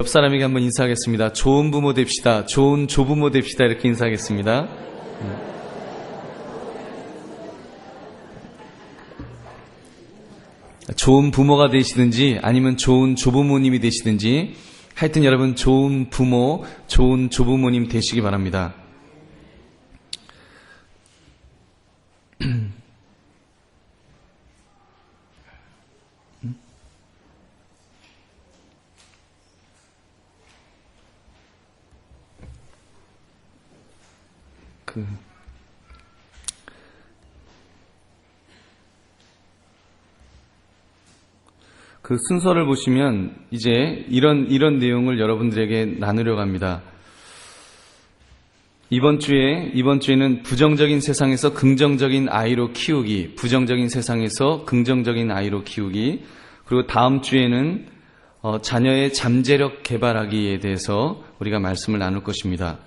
옆 사람에게 한번 인사하겠습니다. 좋은 부모 됩시다. 좋은 조부모 됩시다. 이렇게 인사하겠습니다. 좋은 부모가 되시든지 아니면 좋은 조부모님이 되시든지 하여튼 여러분 좋은 부모, 좋은 조부모님 되시기 바랍니다. 그 순서를 보시면 이제 이런 내용을 여러분들에게 나누려고 합니다. 이번 주에는 부정적인 세상에서 긍정적인 아이로 키우기, 부정적인 세상에서 긍정적인 아이로 키우기, 그리고 다음 주에는 자녀의 잠재력 개발하기에 대해서 우리가 말씀을 나눌 것입니다.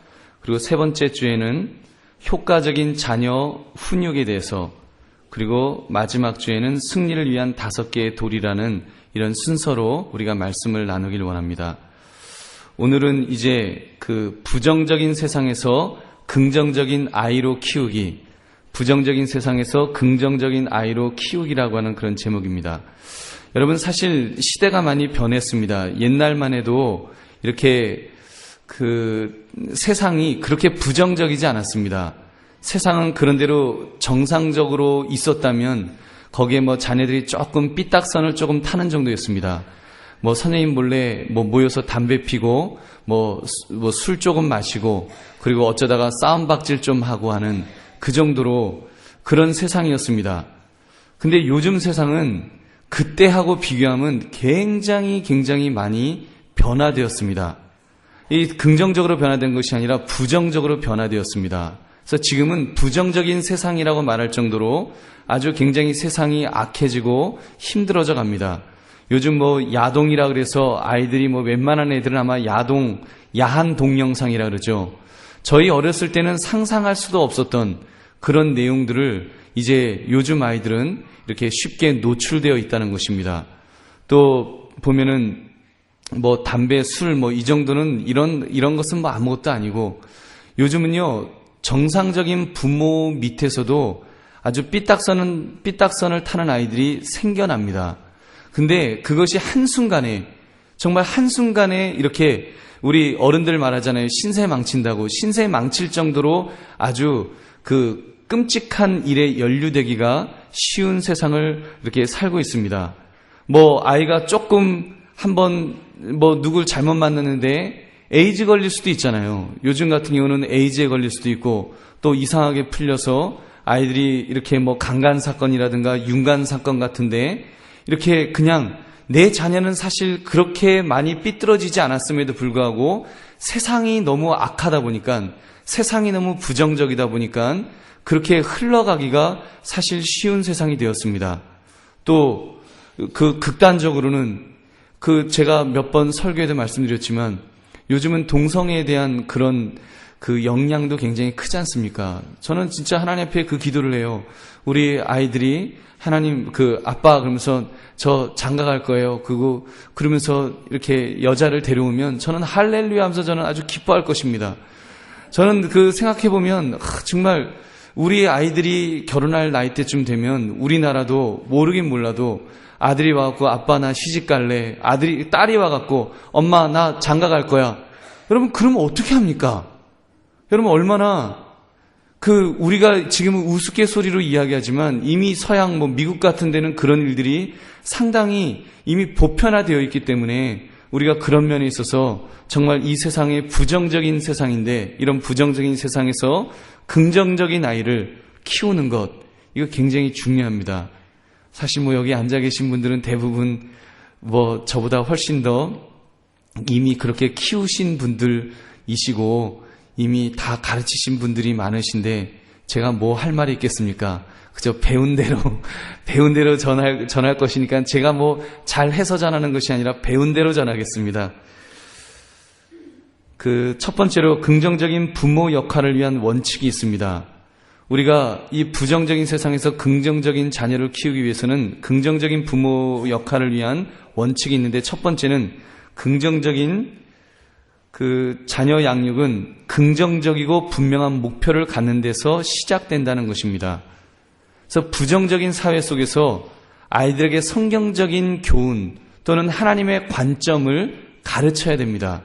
그리고 세 번째 주에는 효과적인 자녀 훈육에 대해서, 그리고 마지막 주에는 승리를 위한 5개의 돌이라는 이런 순서로 우리가 말씀을 나누길 원합니다. 오늘은 이제 그 부정적인 세상에서 긍정적인 아이로 키우기, 부정적인 세상에서 긍정적인 아이로 키우기라고 하는 그런 제목입니다. 여러분 사실 시대가 많이 변했습니다. 옛날만 해도 이렇게 그 세상이 그렇게 부정적이지 않았습니다. 세상은 그런대로 정상적으로 있었다면 거기에 자네들이 조금 삐딱선을 조금 타는 정도였습니다. 선생님 몰래 모여서 담배 피고 술 조금 마시고 그리고 어쩌다가 싸움박질 좀 하고 하는 그 정도로 그런 세상이었습니다. 근데 요즘 세상은 그때하고 비교하면 굉장히 많이 변화되었습니다. 이 긍정적으로 변화된 것이 아니라 부정적으로 변화되었습니다. 그래서 지금은 부정적인 세상이라고 말할 정도로 아주 굉장히 세상이 악해지고 힘들어져 갑니다. 요즘 야동이라 그래서 아이들이 웬만한 애들은 아마 야한 동영상이라 그러죠. 저희 어렸을 때는 상상할 수도 없었던 그런 내용들을 이제 요즘 아이들은 이렇게 쉽게 노출되어 있다는 것입니다. 또 보면은 담배, 술 이 정도는 이런 것은 아무것도 아니고 요즘은요 정상적인 부모 밑에서도 아주 삐딱선을 타는 아이들이 생겨납니다. 근데 그것이 한순간에 정말 한순간에 이렇게 우리 어른들 말하잖아요. 신세 망친다고. 신세 망칠 정도로 아주 그 끔찍한 일에 연루되기가 쉬운 세상을 이렇게 살고 있습니다. 아이가 조금 한번 누굴 잘못 만났는데 에이즈 걸릴 수도 있잖아요. 요즘 같은 경우는 에이즈에 걸릴 수도 있고 또 이상하게 풀려서 아이들이 이렇게 강간 사건이라든가 윤간 사건 같은데 이렇게 그냥 내 자녀는 사실 그렇게 많이 삐뚤어지지 않았음에도 불구하고 세상이 너무 악하다 보니까 세상이 너무 부정적이다 보니까 그렇게 흘러가기가 사실 쉬운 세상이 되었습니다. 또 그 극단적으로는 제가 몇 번 설교에도 말씀드렸지만 요즘은 동성애에 대한 그런 그 영향도 굉장히 크지 않습니까? 저는 진짜 하나님 앞에 그 기도를 해요. 우리 아이들이 하나님 아빠 그러면서 저 장가 갈 거예요. 그러면서 이렇게 여자를 데려오면 저는 할렐루야 하면서 저는 아주 기뻐할 것입니다. 저는 생각해보면 정말 우리 아이들이 결혼할 나이 때쯤 되면 우리나라도 모르긴 몰라도 아들이 와갖고 아빠 나 시집 갈래. 딸이 와갖고 엄마 나 장가 갈 거야. 여러분 그러면 어떻게 합니까? 여러분 얼마나 우리가 지금은 우스갯소리로 이야기하지만 이미 서양 미국 같은 데는 그런 일들이 상당히 이미 보편화되어 있기 때문에 우리가 그런 면에 있어서 정말 이 세상의 부정적인 세상인데 이런 부정적인 세상에서 긍정적인 아이를 키우는 것 이거 굉장히 중요합니다. 사실 여기 앉아 계신 분들은 대부분 저보다 훨씬 더 이미 그렇게 키우신 분들이시고 이미 다 가르치신 분들이 많으신데 제가 할 말이 있겠습니까? 그저 배운 대로 전할 것이니까 제가 잘해서 전하는 것이 아니라 배운 대로 전하겠습니다. 첫 번째로 긍정적인 부모 역할을 위한 원칙이 있습니다. 우리가 이 부정적인 세상에서 긍정적인 자녀를 키우기 위해서는 긍정적인 부모 역할을 위한 원칙이 있는데 첫 번째는 긍정적인 그 자녀 양육은 긍정적이고 분명한 목표를 갖는 데서 시작된다는 것입니다. 그래서 부정적인 사회 속에서 아이들에게 성경적인 교훈 또는 하나님의 관점을 가르쳐야 됩니다.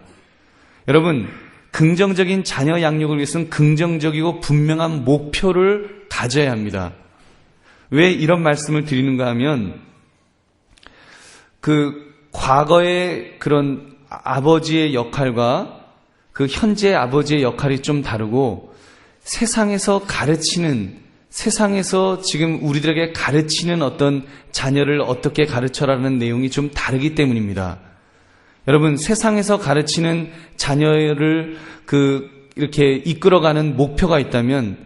여러분, 긍정적인 자녀 양육을 위해서는 긍정적이고 분명한 목표를 가져야 합니다. 왜 이런 말씀을 드리는가 하면 그 과거의 그런 아버지의 역할과 그 현재의 아버지의 역할이 좀 다르고 세상에서 지금 우리들에게 가르치는 어떤 자녀를 어떻게 가르쳐라는 내용이 좀 다르기 때문입니다. 여러분, 세상에서 가르치는 자녀를 이렇게 이끌어가는 목표가 있다면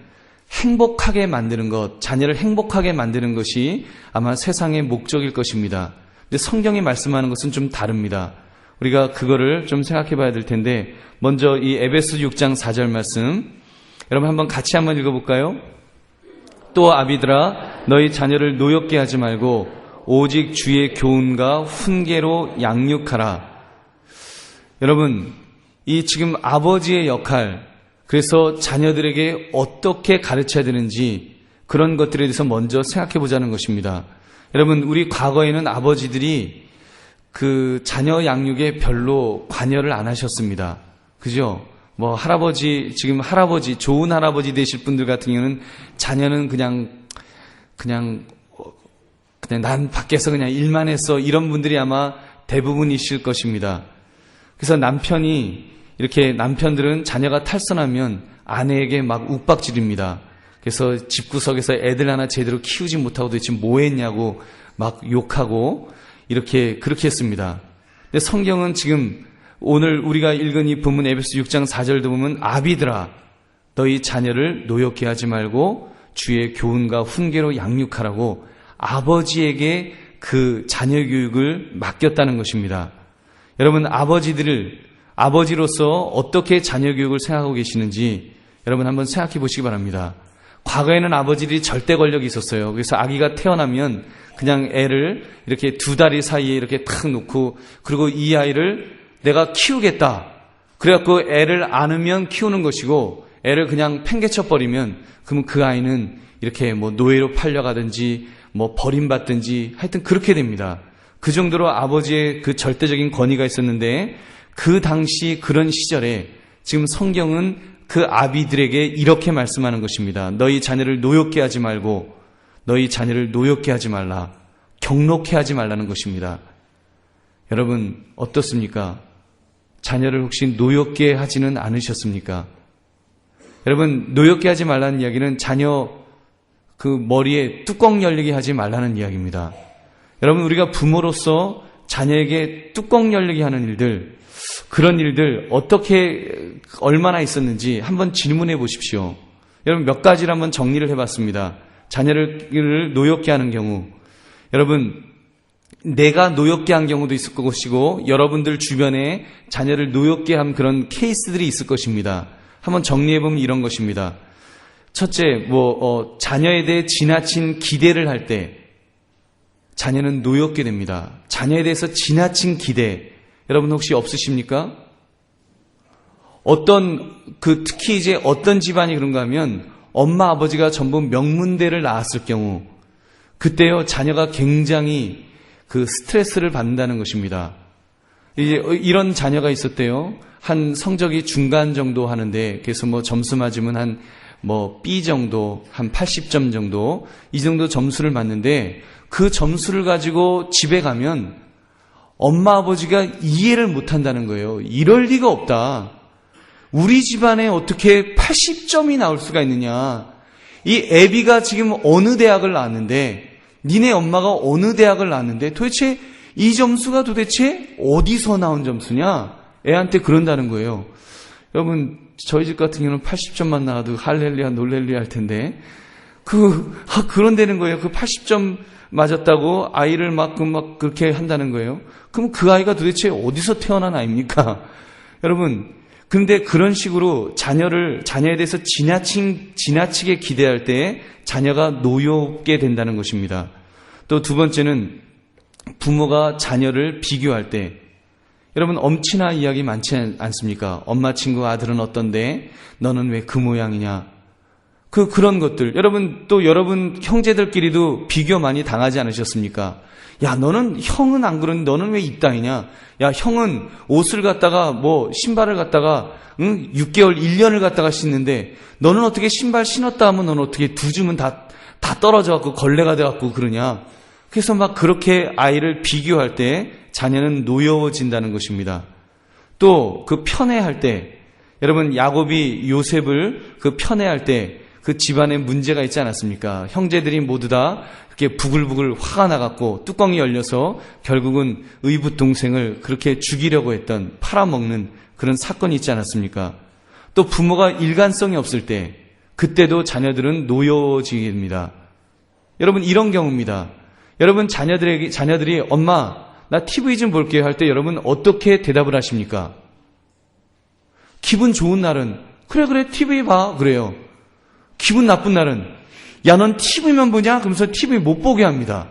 행복하게 만드는 것, 자녀를 행복하게 만드는 것이 아마 세상의 목적일 것입니다. 근데 성경이 말씀하는 것은 좀 다릅니다. 우리가 그거를 좀 생각해 봐야 될 텐데, 먼저 이 에베소 6장 4절 말씀, 여러분 한번 같이 한번 읽어볼까요? 또 아비들아, 너희 자녀를 노엽게 하지 말고 오직 주의 교훈과 훈계로 양육하라. 여러분, 이 지금 아버지의 역할, 그래서 자녀들에게 어떻게 가르쳐야 되는지 그런 것들에 대해서 먼저 생각해 보자는 것입니다. 여러분, 우리 과거에는 아버지들이 그 자녀 양육에 별로 관여를 안 하셨습니다. 그죠? 뭐 지금 좋은 할아버지 되실 분들 같은 경우는 자녀는 그냥 난 밖에서 그냥 일만 했어, 이런 분들이 아마 대부분이실 것입니다. 그래서 남편들은 자녀가 탈선하면 아내에게 막 욱박지릅니다. 그래서 집구석에서 애들 하나 제대로 키우지 못하고 도대체 뭐 했냐고 막 욕하고 그렇게 했습니다. 근데 성경은 지금 오늘 우리가 읽은 이 본문 에베소 6장 4절도 보면 아비들아, 너희 자녀를 노엽게 하지 말고 주의 교훈과 훈계로 양육하라고 아버지에게 그 자녀 교육을 맡겼다는 것입니다. 여러분, 아버지로서 어떻게 자녀 교육을 생각하고 계시는지 여러분 한번 생각해 보시기 바랍니다. 과거에는 아버지들이 절대 권력이 있었어요. 그래서 아기가 태어나면 그냥 애를 이렇게 두 다리 사이에 이렇게 탁 놓고, 그리고 이 아이를 내가 키우겠다. 그래갖고 애를 안으면 키우는 것이고, 애를 그냥 팽개쳐버리면 그러면 그 아이는 이렇게 뭐 노예로 팔려가든지 뭐 버림받든지 하여튼 그렇게 됩니다. 그 정도로 아버지의 그 절대적인 권위가 있었는데, 그 당시 그런 시절에 지금 성경은 그 아비들에게 이렇게 말씀하는 것입니다. 너희 자녀를 노엽게 하지 말고, 너희 자녀를 노엽게 하지 말라, 경록해 하지 말라는 것입니다. 여러분 어떻습니까? 자녀를 혹시 노엽게 하지는 않으셨습니까? 여러분, 노엽게 하지 말라는 이야기는 자녀 그 머리에 뚜껑 열리게 하지 말라는 이야기입니다. 여러분, 우리가 부모로서 자녀에게 뚜껑 열리게 하는 일들, 그런 일들 어떻게 얼마나 있었는지 한번 질문해 보십시오. 여러분, 몇 가지를 한번 정리를 해봤습니다. 자녀를 노엽게 하는 경우, 여러분 내가 노엽게 한 경우도 있을 것이고 여러분들 주변에 자녀를 노엽게 한 그런 케이스들이 있을 것입니다. 한번 정리해보면 이런 것입니다. 첫째, 자녀에 대해 지나친 기대를 할 때 자녀는 노엽게 됩니다. 자녀에 대해서 지나친 기대, 여러분 혹시 없으십니까? 특히 이제 어떤 집안이 그런가 하면 엄마 아버지가 전부 명문대를 나왔을 경우, 그때요 자녀가 굉장히 그 스트레스를 받는다는 것입니다. 이제 이런 자녀가 있었대요. 한 성적이 중간 정도 하는데, 그래서 뭐 점수 맞으면 한 B 정도, 한 80점 정도, 이 정도 점수를 맞는데, 그 점수를 가지고 집에 가면 엄마 아버지가 이해를 못한다는 거예요. 이럴 리가 없다. 우리 집안에 어떻게 80점이 나올 수가 있느냐. 이 애비가 지금 어느 대학을 나왔는데, 니네 엄마가 어느 대학을 나왔는데 도대체 이 점수가 도대체 어디서 나온 점수냐? 애한테 그런다는 거예요. 여러분, 저희 집 같은 경우는 80점만 나와도 할렐루야 놀렐루야 할 텐데, 그런다는 거예요. 그 80점 맞았다고 아이를 막 그렇게 한다는 거예요. 그럼 그 아이가 도대체 어디서 태어난 아이입니까? 여러분, 근데 그런 식으로 자녀에 대해서 지나치게 기대할 때 자녀가 노엽게 된다는 것입니다. 또 두 번째는 부모가 자녀를 비교할 때, 여러분, 엄친아 이야기 많지 않습니까? 엄마 친구 아들은 어떤데 너는 왜 그 모양이냐? 그런 것들. 여러분 형제들끼리도 비교 많이 당하지 않으셨습니까? 야, 형은 안 그러는데 너는 왜 이따위냐? 야, 형은 옷을 갖다가 신발을 갖다가 6개월, 1년을 갖다가 신는데 너는 어떻게 신발 신었다 하면 너는 어떻게 두 줌은 다 떨어져 갖고 걸레가 돼 갖고 그러냐? 그래서 막 그렇게 아이를 비교할 때 자녀는 노여워진다는 것입니다. 또 그 편애할 때, 여러분 야곱이 요셉을 그 편애할 때 그 집안에 문제가 있지 않았습니까? 형제들이 모두 다 이렇게 부글부글 화가 나갖고 뚜껑이 열려서 결국은 의붓 동생을 그렇게 죽이려고 했던, 팔아먹는 그런 사건이 있지 않았습니까? 또 부모가 일관성이 없을 때, 그때도 자녀들은 노여워지게 됩니다. 여러분, 이런 경우입니다. 여러분, 자녀들이 엄마 나 TV 좀 볼게요 할 때 여러분 어떻게 대답을 하십니까? 기분 좋은 날은 그래 TV 봐 그래요. 기분 나쁜 날은 야, 넌 TV만 보냐? 그러면서 TV 못 보게 합니다.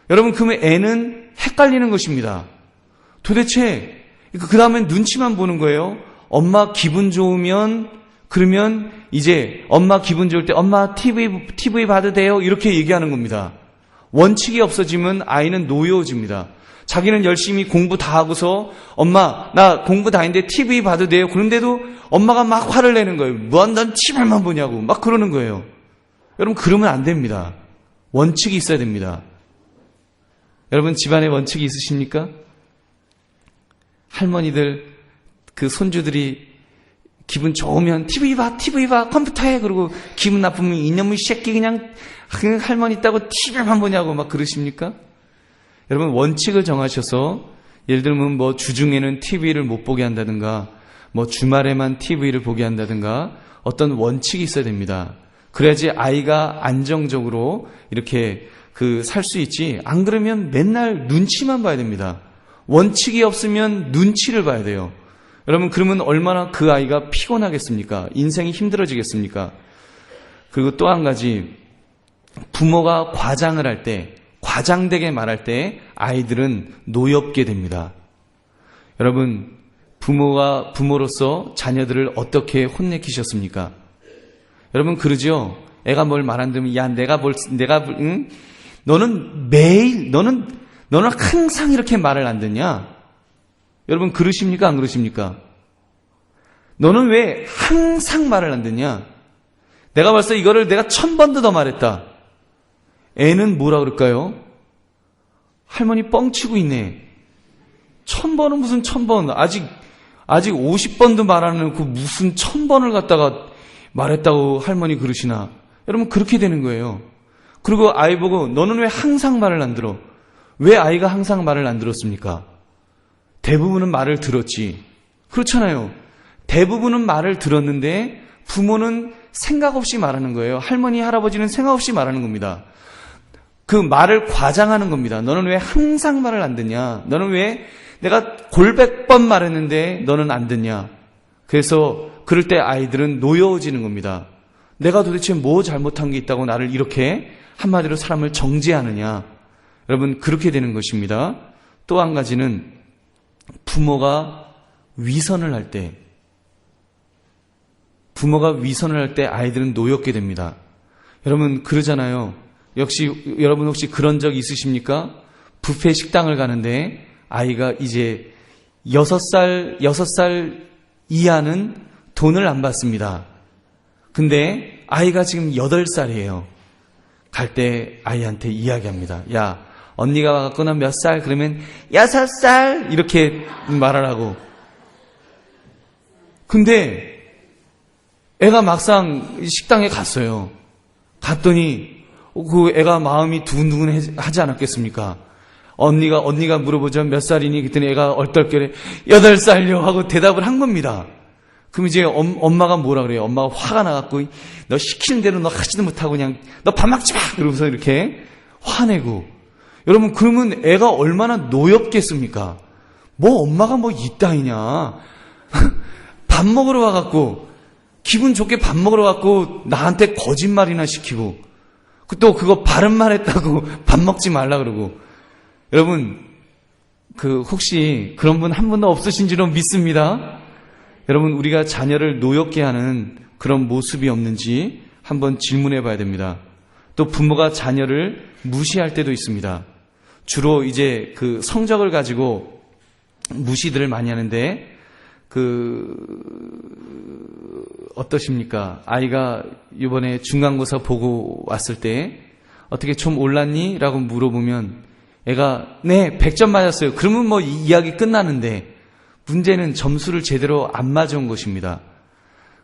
여러분, 그러면 애는 헷갈리는 것입니다. 도대체 그 다음엔 눈치만 보는 거예요. 엄마 기분 좋으면, 그러면 이제 엄마 기분 좋을 때 엄마 TV 봐도 돼요? 이렇게 얘기하는 겁니다. 원칙이 없어지면 아이는 노여워집니다. 자기는 열심히 공부 다 하고서 엄마 나 공부 다 했는데 TV 봐도 돼요? 그런데도 엄마가 막 화를 내는 거예요. 넌 TV만 보냐고 막 그러는 거예요. 여러분, 그러면 안 됩니다. 원칙이 있어야 됩니다. 여러분, 집안에 원칙이 있으십니까? 할머니들, 그 손주들이 기분 좋으면 TV 봐 컴퓨터 해. 그러고 기분 나쁘면 이놈의 새끼 그냥 할머니 있다고 TV만 보냐고 막 그러십니까? 여러분, 원칙을 정하셔서, 예를 들면 주중에는 TV를 못 보게 한다든가, 주말에만 TV를 보게 한다든가, 어떤 원칙이 있어야 됩니다. 그래야지 아이가 안정적으로 이렇게 살 수 있지. 안 그러면 맨날 눈치만 봐야 됩니다. 원칙이 없으면 눈치를 봐야 돼요. 여러분, 그러면 얼마나 그 아이가 피곤하겠습니까? 인생이 힘들어지겠습니까? 그리고 또 한 가지, 부모가 과장을 할 때, 과장되게 말할 때 아이들은 노엽게 됩니다. 여러분, 부모로서 자녀들을 어떻게 혼내키셨습니까? 여러분, 그러죠? 애가 뭘 말 안 들으면, 야, 너는 매일, 너는 항상 이렇게 말을 안 듣냐? 여러분, 그러십니까? 안 그러십니까? 너는 왜 항상 말을 안 듣냐? 내가 벌써 이거를 내가 1000번도 더 말했다. 애는 뭐라 그럴까요? 할머니 뻥치고 있네. 1000번은 무슨 1000번. 아직 50번도 말 안 해놓고 무슨 1000번을 갖다가 말했다고 할머니 그러시나. 여러분, 그렇게 되는 거예요. 그리고 아이 보고 너는 왜 항상 말을 안 들어? 왜 아이가 항상 말을 안 들었습니까? 대부분은 말을 들었지. 그렇잖아요. 대부분은 말을 들었는데 부모는 생각 없이 말하는 거예요. 할머니, 할아버지는 생각 없이 말하는 겁니다. 그 말을 과장하는 겁니다. 너는 왜 항상 말을 안 듣냐? 너는 왜 내가 골백번 말했는데 너는 안 듣냐? 그래서 그럴 때 아이들은 노여워지는 겁니다. 내가 도대체 뭐 잘못한 게 있다고 나를 이렇게 한마디로 사람을 정죄하느냐? 여러분, 그렇게 되는 것입니다. 또 한 가지는 부모가 위선을 할 때 아이들은 노엽게 됩니다. 여러분, 그러잖아요. 여러분 혹시 그런 적 있으십니까? 뷔페 식당을 가는데 아이가 이제 6살 이하는 돈을 안 받습니다. 근데 아이가 지금 8살이에요. 갈 때 아이한테 이야기합니다. 야, 언니가 와갖고 나 몇 살? 그러면 6살! 이렇게 말하라고. 근데 애가 막상 식당에 갔어요. 갔더니 그 애가 마음이 두근두근 하지 않았겠습니까? 언니가 물어보죠. 몇 살이니? 그랬더니 애가 얼떨결에 8살요 하고 대답을 한 겁니다. 그럼 이제 엄마가 뭐라 그래요? 엄마가 화가 나갖고 너 시키는 대로 너 하지도 못하고 그냥 너 밥 먹지 마! 그러면서 이렇게 화내고. 여러분, 그러면 애가 얼마나 노엽겠습니까? 엄마가 이따이냐? 밥 먹으러 와갖고 기분 좋게 밥 먹으러 와갖고 나한테 거짓말이나 시키고 또 그거 바른 말 했다고 밥 먹지 말라 그러고. 여러분, 혹시 그런 분 한 분도 없으신 줄로 믿습니다. 여러분, 우리가 자녀를 노엽게 하는 그런 모습이 없는지 한번 질문해 봐야 됩니다. 또 부모가 자녀를 무시할 때도 있습니다. 주로 이제 성적을 가지고 무시들을 많이 하는데, 어떠십니까? 아이가 이번에 중간고사 보고 왔을 때 어떻게 좀 올랐니? 라고 물어보면 애가 네, 100점 맞았어요. 그러면 뭐 이야기 끝나는데, 문제는 점수를 제대로 안 맞아온 것입니다.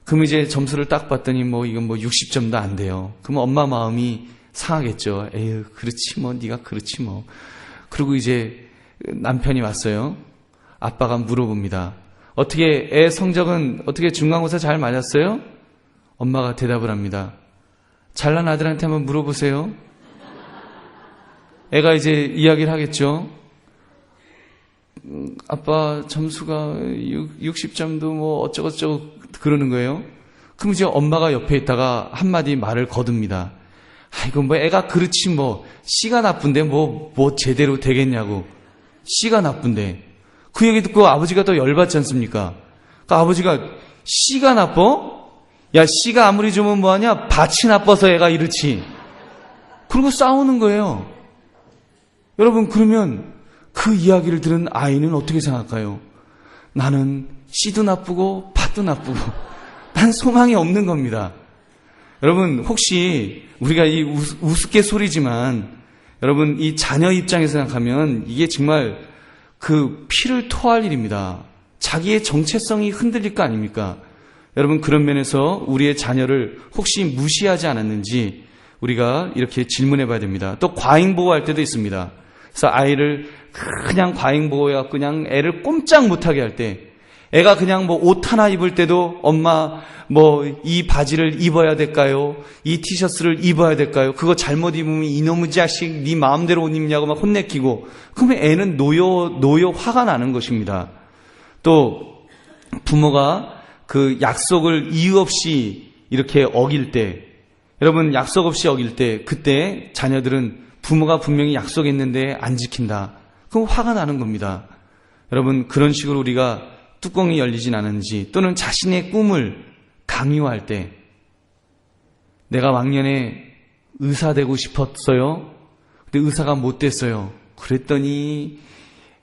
그럼 이제 점수를 딱 봤더니 이건 60점도 안 돼요. 그러면 엄마 마음이 상하겠죠. 에휴, 그렇지 뭐, 네가 그렇지 뭐. 그리고 이제 남편이 왔어요. 아빠가 물어봅니다. 어떻게 애 성적은 어떻게 중간고사 잘 맞았어요? 엄마가 대답을 합니다. 잘난 아들한테 한번 물어보세요. 애가 이제 이야기를 하겠죠. 아빠 점수가 60점도 뭐 어쩌고저쩌고 그러는 거예요. 그럼 이제 엄마가 옆에 있다가 한마디 말을 거둡니다. 아이고 뭐 애가 그렇지 뭐, 씨가 나쁜데 뭐 제대로 되겠냐고. 씨가 나쁜데. 그 얘기 듣고 아버지가 더 열받지 않습니까? 그러니까 아버지가 씨가 나빠? 야, 씨가 아무리 좋으면 뭐하냐? 밭이 나빠서 애가 이렇지. 그리고 싸우는 거예요. 여러분, 그러면 그 이야기를 들은 아이는 어떻게 생각할까요? 나는 씨도 나쁘고 밭도 나쁘고 난 소망이 없는 겁니다. 여러분, 혹시 우리가 이 우스갯소리지만 여러분, 이 자녀 입장에서 생각하면 이게 정말 피를 토할 일입니다. 자기의 정체성이 흔들릴 거 아닙니까? 여러분, 그런 면에서 우리의 자녀를 혹시 무시하지 않았는지 우리가 이렇게 질문해 봐야 됩니다. 또 과잉보호할 때도 있습니다. 그래서 아이를 그냥 과잉보호해갖고 그냥 애를 꼼짝 못하게 할 때, 애가 그냥 옷 하나 입을 때도 엄마 이 바지를 입어야 될까요? 이 티셔츠를 입어야 될까요? 그거 잘못 입으면 이놈의 자식 네 마음대로 옷 입냐고 막 혼내키고, 그러면 애는 노여 화가 나는 것입니다. 또 부모가 약속을 이유 없이 이렇게 어길 때, 여러분 약속 없이 어길 때, 그때 자녀들은 부모가 분명히 약속했는데 안 지킨다. 그럼 화가 나는 겁니다. 여러분, 그런 식으로 우리가 뚜껑이 열리진 않은지, 또는 자신의 꿈을 강요할 때, 내가 왕년에 의사 되고 싶었어요. 근데 의사가 못 됐어요. 그랬더니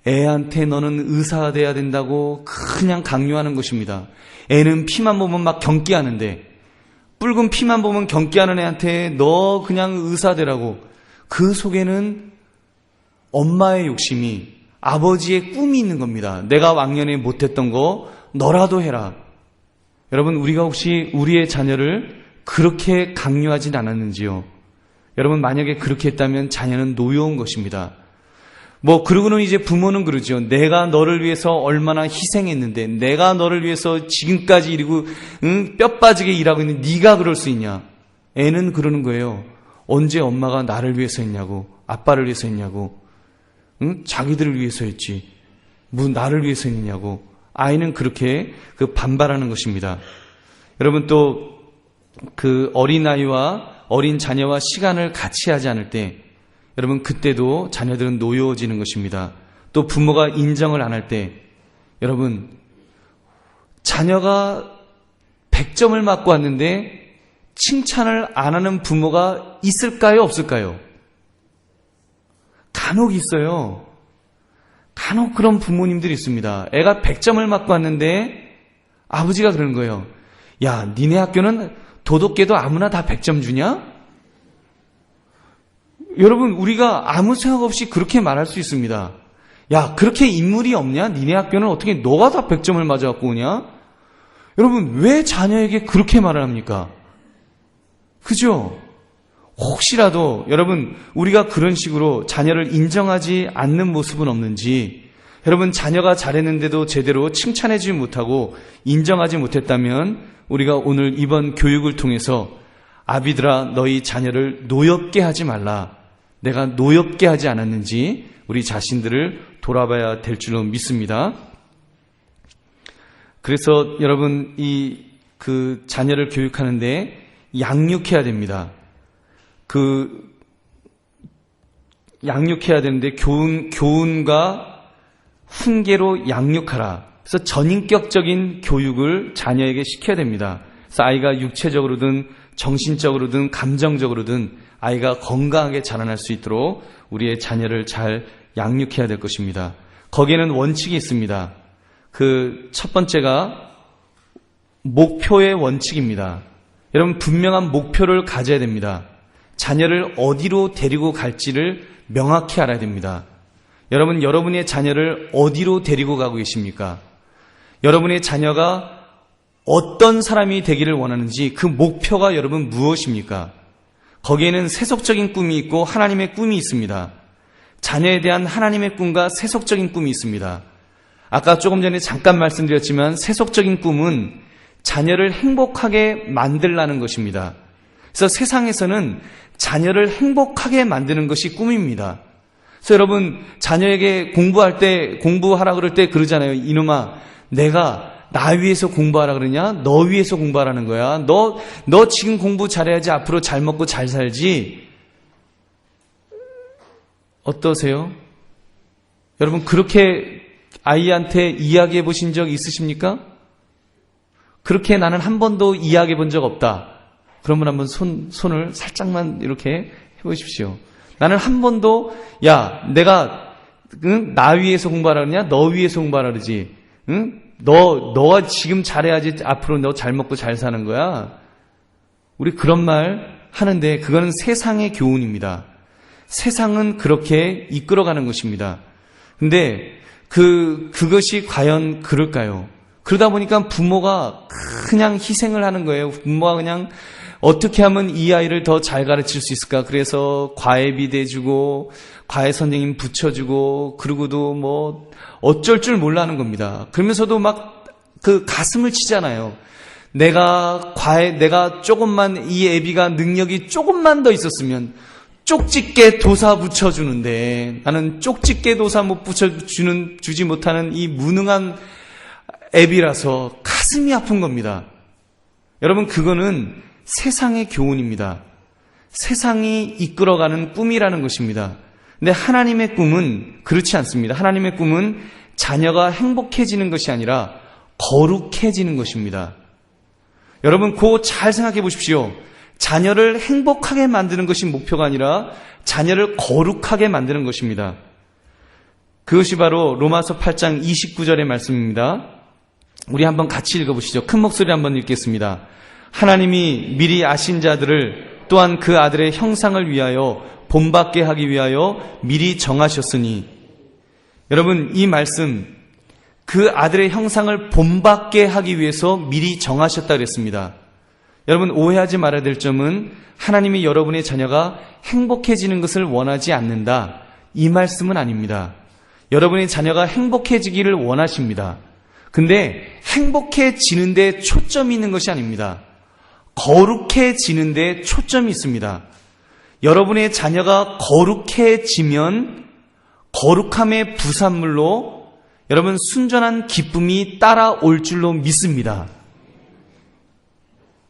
애한테 너는 의사가 돼야 된다고 그냥 강요하는 것입니다. 애는 피만 보면 막 경기하는데, 붉은 피만 보면 경기하는 애한테 너 그냥 의사 되라고. 그 속에는 엄마의 욕심이, 아버지의 꿈이 있는 겁니다. 내가 왕년에 못했던 거 너라도 해라. 여러분, 우리가 혹시 우리의 자녀를 그렇게 강요하진 않았는지요? 여러분, 만약에 그렇게 했다면 자녀는 노여운 것입니다. 그러고는 이제 부모는 그러죠. 내가 너를 위해서 얼마나 희생했는데, 내가 너를 위해서 지금까지 이러고 뼈 빠지게 일하고 있는데 네가 그럴 수 있냐? 애는 그러는 거예요. 언제 엄마가 나를 위해서 했냐고, 아빠를 위해서 했냐고, 자기들을 위해서 했지, 나를 위해서 했느냐고. 아이는 그렇게 반발하는 것입니다. 여러분, 또 어린아이와 어린 자녀와 시간을 같이 하지 않을 때, 여러분, 그때도 자녀들은 노여워지는 것입니다. 또 부모가 인정을 안 할 때, 여러분, 자녀가 100점을 맞고 왔는데 칭찬을 안 하는 부모가 있을까요? 없을까요? 간혹 있어요. 간혹 그런 부모님들이 있습니다. 애가 100점을 맞고 왔는데 아버지가 그러는 거예요. 야, 니네 학교는 도덕계도 아무나 다 100점 주냐? 여러분, 우리가 아무 생각 없이 그렇게 말할 수 있습니다. 야, 그렇게 인물이 없냐? 니네 학교는 어떻게 너가 다 100점을 맞아갖고 오냐? 여러분, 왜 자녀에게 그렇게 말을 합니까? 그죠? 혹시라도 여러분, 우리가 그런 식으로 자녀를 인정하지 않는 모습은 없는지, 여러분, 자녀가 잘했는데도 제대로 칭찬해주지 못하고 인정하지 못했다면 우리가 오늘 이번 교육을 통해서 아비들아, 너희 자녀를 노엽게 하지 말라, 내가 노엽게 하지 않았는지 우리 자신들을 돌아봐야 될 줄로 믿습니다. 그래서 여러분, 자녀를 교육하는데 양육해야 됩니다. 양육해야 되는데 교훈과 훈계로 양육하라. 그래서 전인격적인 교육을 자녀에게 시켜야 됩니다. 그래서 아이가 육체적으로든 정신적으로든 감정적으로든 아이가 건강하게 자라날 수 있도록 우리의 자녀를 잘 양육해야 될 것입니다. 거기에는 원칙이 있습니다. 그 첫 번째가 목표의 원칙입니다. 여러분, 분명한 목표를 가져야 됩니다. 자녀를 어디로 데리고 갈지를 명확히 알아야 됩니다. 여러분, 여러분의 자녀를 어디로 데리고 가고 계십니까? 여러분의 자녀가 어떤 사람이 되기를 원하는지 그 목표가 여러분 무엇입니까? 거기에는 세속적인 꿈이 있고 하나님의 꿈이 있습니다. 자녀에 대한 하나님의 꿈과 세속적인 꿈이 있습니다. 아까 조금 전에 잠깐 말씀드렸지만 세속적인 꿈은 자녀를 행복하게 만들라는 것입니다. 그래서 세상에서는 자녀를 행복하게 만드는 것이 꿈입니다. 그래서 여러분, 자녀에게 공부하라 그럴 때 그러잖아요. 이놈아, 내가 나 위해서 공부하라 그러냐? 너 위해서 공부하라는 거야. 너 지금 공부 잘해야지 앞으로 잘 먹고 잘 살지. 어떠세요? 여러분, 그렇게 아이한테 이야기해 보신 적 있으십니까? 그렇게 나는 한 번도 이야기해 본 적 없다. 그러면 한번 손을 살짝만 이렇게 해보십시오. 나는 한 번도, 야, 내가, 나 위해서 공부하라 그러냐? 너 위해서 공부하라 그러지. 응? 너가 지금 잘해야지 앞으로 너 잘 먹고 잘 사는 거야. 우리 그런 말 하는데 그거는 세상의 교훈입니다. 세상은 그렇게 이끌어가는 것입니다. 근데 그것이 과연 그럴까요? 그러다 보니까 부모가 그냥 희생을 하는 거예요. 부모가 그냥 어떻게 하면 이 아이를 더 잘 가르칠 수 있을까? 그래서 과외비 대주고, 과외 선생님 붙여주고, 그러고도 뭐, 어쩔 줄 몰라 하는 겁니다. 그러면서도 막 그 가슴을 치잖아요. 내가 조금만, 이 애비가 능력이 조금만 더 있었으면, 쪽집게 도사 붙여주는데, 나는 쪽집게 도사 못 주지 못하는 이 무능한 애비라서 가슴이 아픈 겁니다. 여러분, 그거는 세상의 교훈입니다. 세상이 이끌어가는 꿈이라는 것입니다. 근데 하나님의 꿈은 그렇지 않습니다. 하나님의 꿈은 자녀가 행복해지는 것이 아니라 거룩해지는 것입니다. 여러분, 그거 잘 생각해 보십시오. 자녀를 행복하게 만드는 것이 목표가 아니라 자녀를 거룩하게 만드는 것입니다. 그것이 바로 로마서 8장 29절의 말씀입니다. 우리 한번 같이 읽어보시죠. 큰 목소리 한번 읽겠습니다. 하나님이 미리 아신 자들을 또한 그 아들의 형상을 위하여 본받게 하기 위하여 미리 정하셨으니. 여러분, 이 말씀, 그 아들의 형상을 본받게 하기 위해서 미리 정하셨다 그랬습니다. 여러분, 오해하지 말아야 될 점은 하나님이 여러분의 자녀가 행복해지는 것을 원하지 않는다, 이 말씀은 아닙니다. 여러분의 자녀가 행복해지기를 원하십니다. 근데 행복해지는 데 초점이 있는 것이 아닙니다. 거룩해지는 데 초점이 있습니다. 여러분의 자녀가 거룩해지면 거룩함의 부산물로 여러분 순전한 기쁨이 따라올 줄로 믿습니다.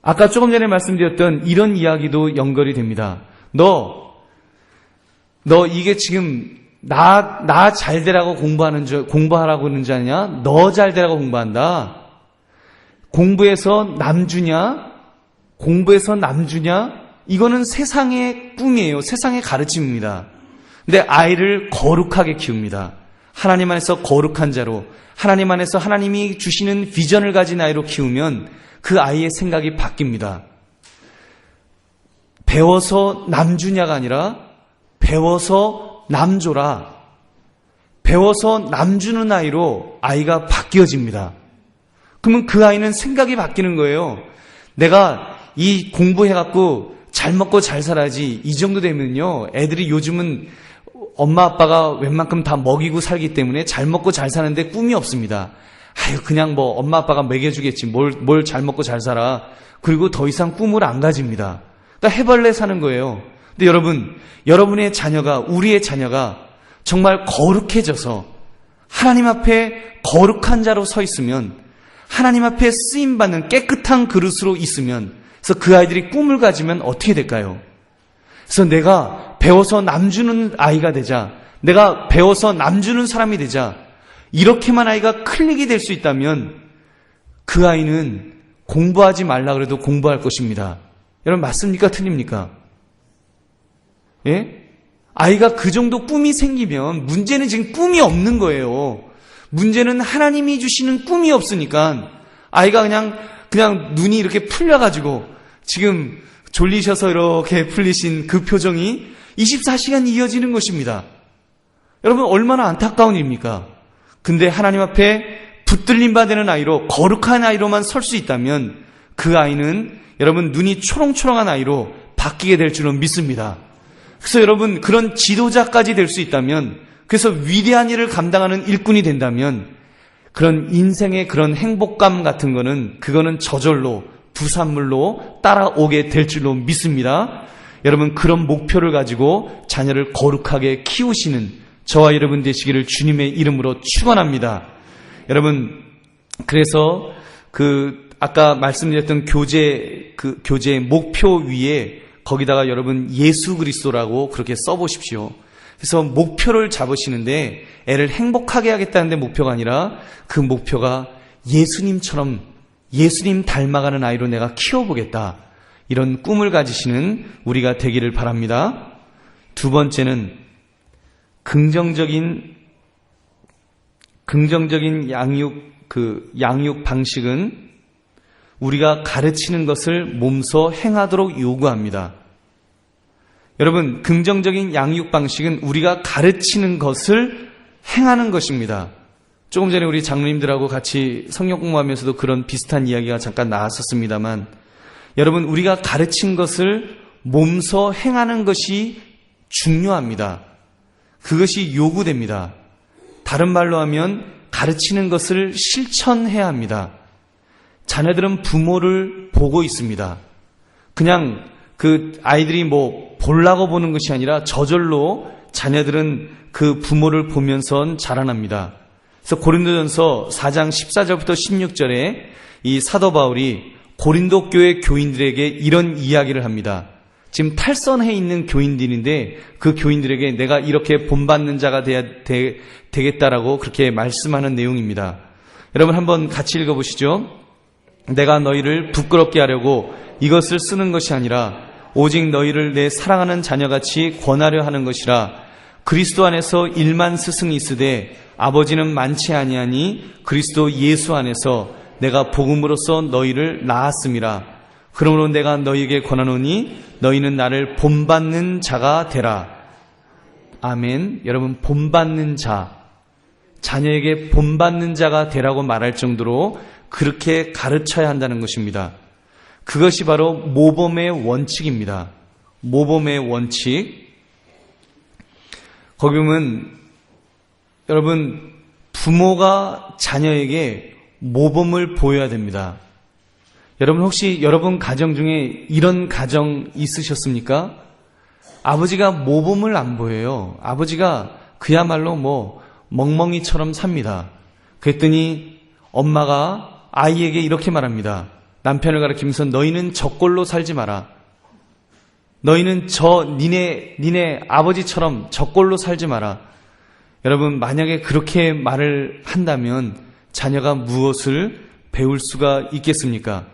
아까 조금 전에 말씀드렸던 이런 이야기도 연결이 됩니다. 너 이게 지금 나 잘 되라고 공부하라고 하는 줄 아냐? 너 잘 되라고 공부한다. 공부해서 남 주냐? 이거는 세상의 꿈이에요. 세상의 가르침입니다. 근데 아이를 거룩하게 키웁니다. 하나님 안에서 거룩한 자로, 하나님 안에서 하나님이 주시는 비전을 가진 아이로 키우면 그 아이의 생각이 바뀝니다. 배워서 남 주냐가 아니라 배워서 남 줘라. 배워서 남 주는 아이로 아이가 바뀌어집니다. 그러면 그 아이는 생각이 바뀌는 거예요. 내가 이 공부해갖고 잘 먹고 잘 살아야지, 이 정도 되면요, 애들이 요즘은 엄마 아빠가 웬만큼 다 먹이고 살기 때문에 잘 먹고 잘 사는데 꿈이 없습니다. 아유, 그냥 뭐 엄마 아빠가 먹여주겠지, 뭘 잘 먹고 잘 살아. 그리고 더 이상 꿈을 안 가집니다. 그러니까 해벌레 사는 거예요. 근데 여러분, 여러분의 자녀가, 우리의 자녀가 정말 거룩해져서 하나님 앞에 거룩한 자로 서 있으면, 하나님 앞에 쓰임받는 깨끗한 그릇으로 있으면, 그래서 그 아이들이 꿈을 가지면 어떻게 될까요? 그래서 내가 배워서 남 주는 아이가 되자, 내가 배워서 남 주는 사람이 되자, 이렇게만 아이가 클릭이 될 수 있다면 그 아이는 공부하지 말라 그래도 공부할 것입니다. 여러분 맞습니까? 틀립니까? 예? 아이가 그 정도 꿈이 생기면 문제는 지금 꿈이 없는 거예요. 문제는 하나님이 주시는 꿈이 없으니까 아이가 그냥 눈이 이렇게 풀려가지고 지금 졸리셔서 이렇게 풀리신 그 표정이 24시간 이어지는 것입니다. 여러분 얼마나 안타까운 일입니까? 근데 하나님 앞에 붙들림 받는 아이로 거룩한 아이로만 설 수 있다면 그 아이는 여러분 눈이 초롱초롱한 아이로 바뀌게 될 줄은 믿습니다. 그래서 여러분 그런 지도자까지 될 수 있다면 그래서 위대한 일을 감당하는 일꾼이 된다면 그런 인생의 그런 행복감 같은 거는 그거는 저절로 부산물로 따라오게 될 줄로 믿습니다. 여러분 그런 목표를 가지고 자녀를 거룩하게 키우시는 저와 여러분 되시기를 주님의 이름으로 축원합니다. 여러분 그래서 아까 말씀드렸던 교재의 목표 위에 거기다가 여러분 예수 그리스도라고 그렇게 써보십시오. 그래서 목표를 잡으시는데 애를 행복하게 하겠다는데 목표가 아니라 그 목표가 예수님처럼 예수님 닮아가는 아이로 내가 키워보겠다. 이런 꿈을 가지시는 우리가 되기를 바랍니다. 두 번째는 긍정적인 양육 방식은 우리가 가르치는 것을 몸소 행하도록 요구합니다. 여러분, 긍정적인 양육 방식은 우리가 가르치는 것을 행하는 것입니다. 조금 전에 우리 장로님들하고 같이 성경 공부하면서도 그런 비슷한 이야기가 잠깐 나왔었습니다만, 여러분, 우리가 가르친 것을 몸소 행하는 것이 중요합니다. 그것이 요구됩니다. 다른 말로 하면 가르치는 것을 실천해야 합니다. 자녀들은 부모를 보고 있습니다. 그냥 그 아이들이 보려고 보는 것이 아니라 저절로 자녀들은 그 부모를 보면서 자라납니다. 그래서 고린도전서 4장 14절부터 16절에 이 사도 바울이 고린도 교회 교인들에게 이런 이야기를 합니다. 지금 탈선해 있는 교인들인데 그 교인들에게 내가 이렇게 본받는 자가 되겠다라고 그렇게 말씀하는 내용입니다. 여러분 한번 같이 읽어보시죠. 내가 너희를 부끄럽게 하려고 이것을 쓰는 것이 아니라 오직 너희를 내 사랑하는 자녀같이 권하려 하는 것이라. 그리스도 안에서 일만 스승이 있으되 아버지는 많지 아니하니 그리스도 예수 안에서 내가 복음으로써 너희를 낳았음이라. 그러므로 내가 너희에게 권하노니 너희는 나를 본받는 자가 되라. 아멘. 여러분 본받는 자, 자녀에게 본받는 자가 되라고 말할 정도로 그렇게 가르쳐야 한다는 것입니다. 그것이 바로 모범의 원칙입니다. 모범의 원칙. 거기 보면 여러분 부모가 자녀에게 모범을 보여야 됩니다. 여러분 혹시 여러분 가정 중에 이런 가정 있으셨습니까? 아버지가 모범을 안 보여요. 아버지가 그야말로 멍멍이처럼 삽니다. 그랬더니 엄마가 아이에게 이렇게 말합니다. 남편을 가리키면서 너희는 저꼴로 살지 마라. 너희는 니네 아버지처럼 저꼴로 살지 마라. 여러분 만약에 그렇게 말을 한다면 자녀가 무엇을 배울 수가 있겠습니까?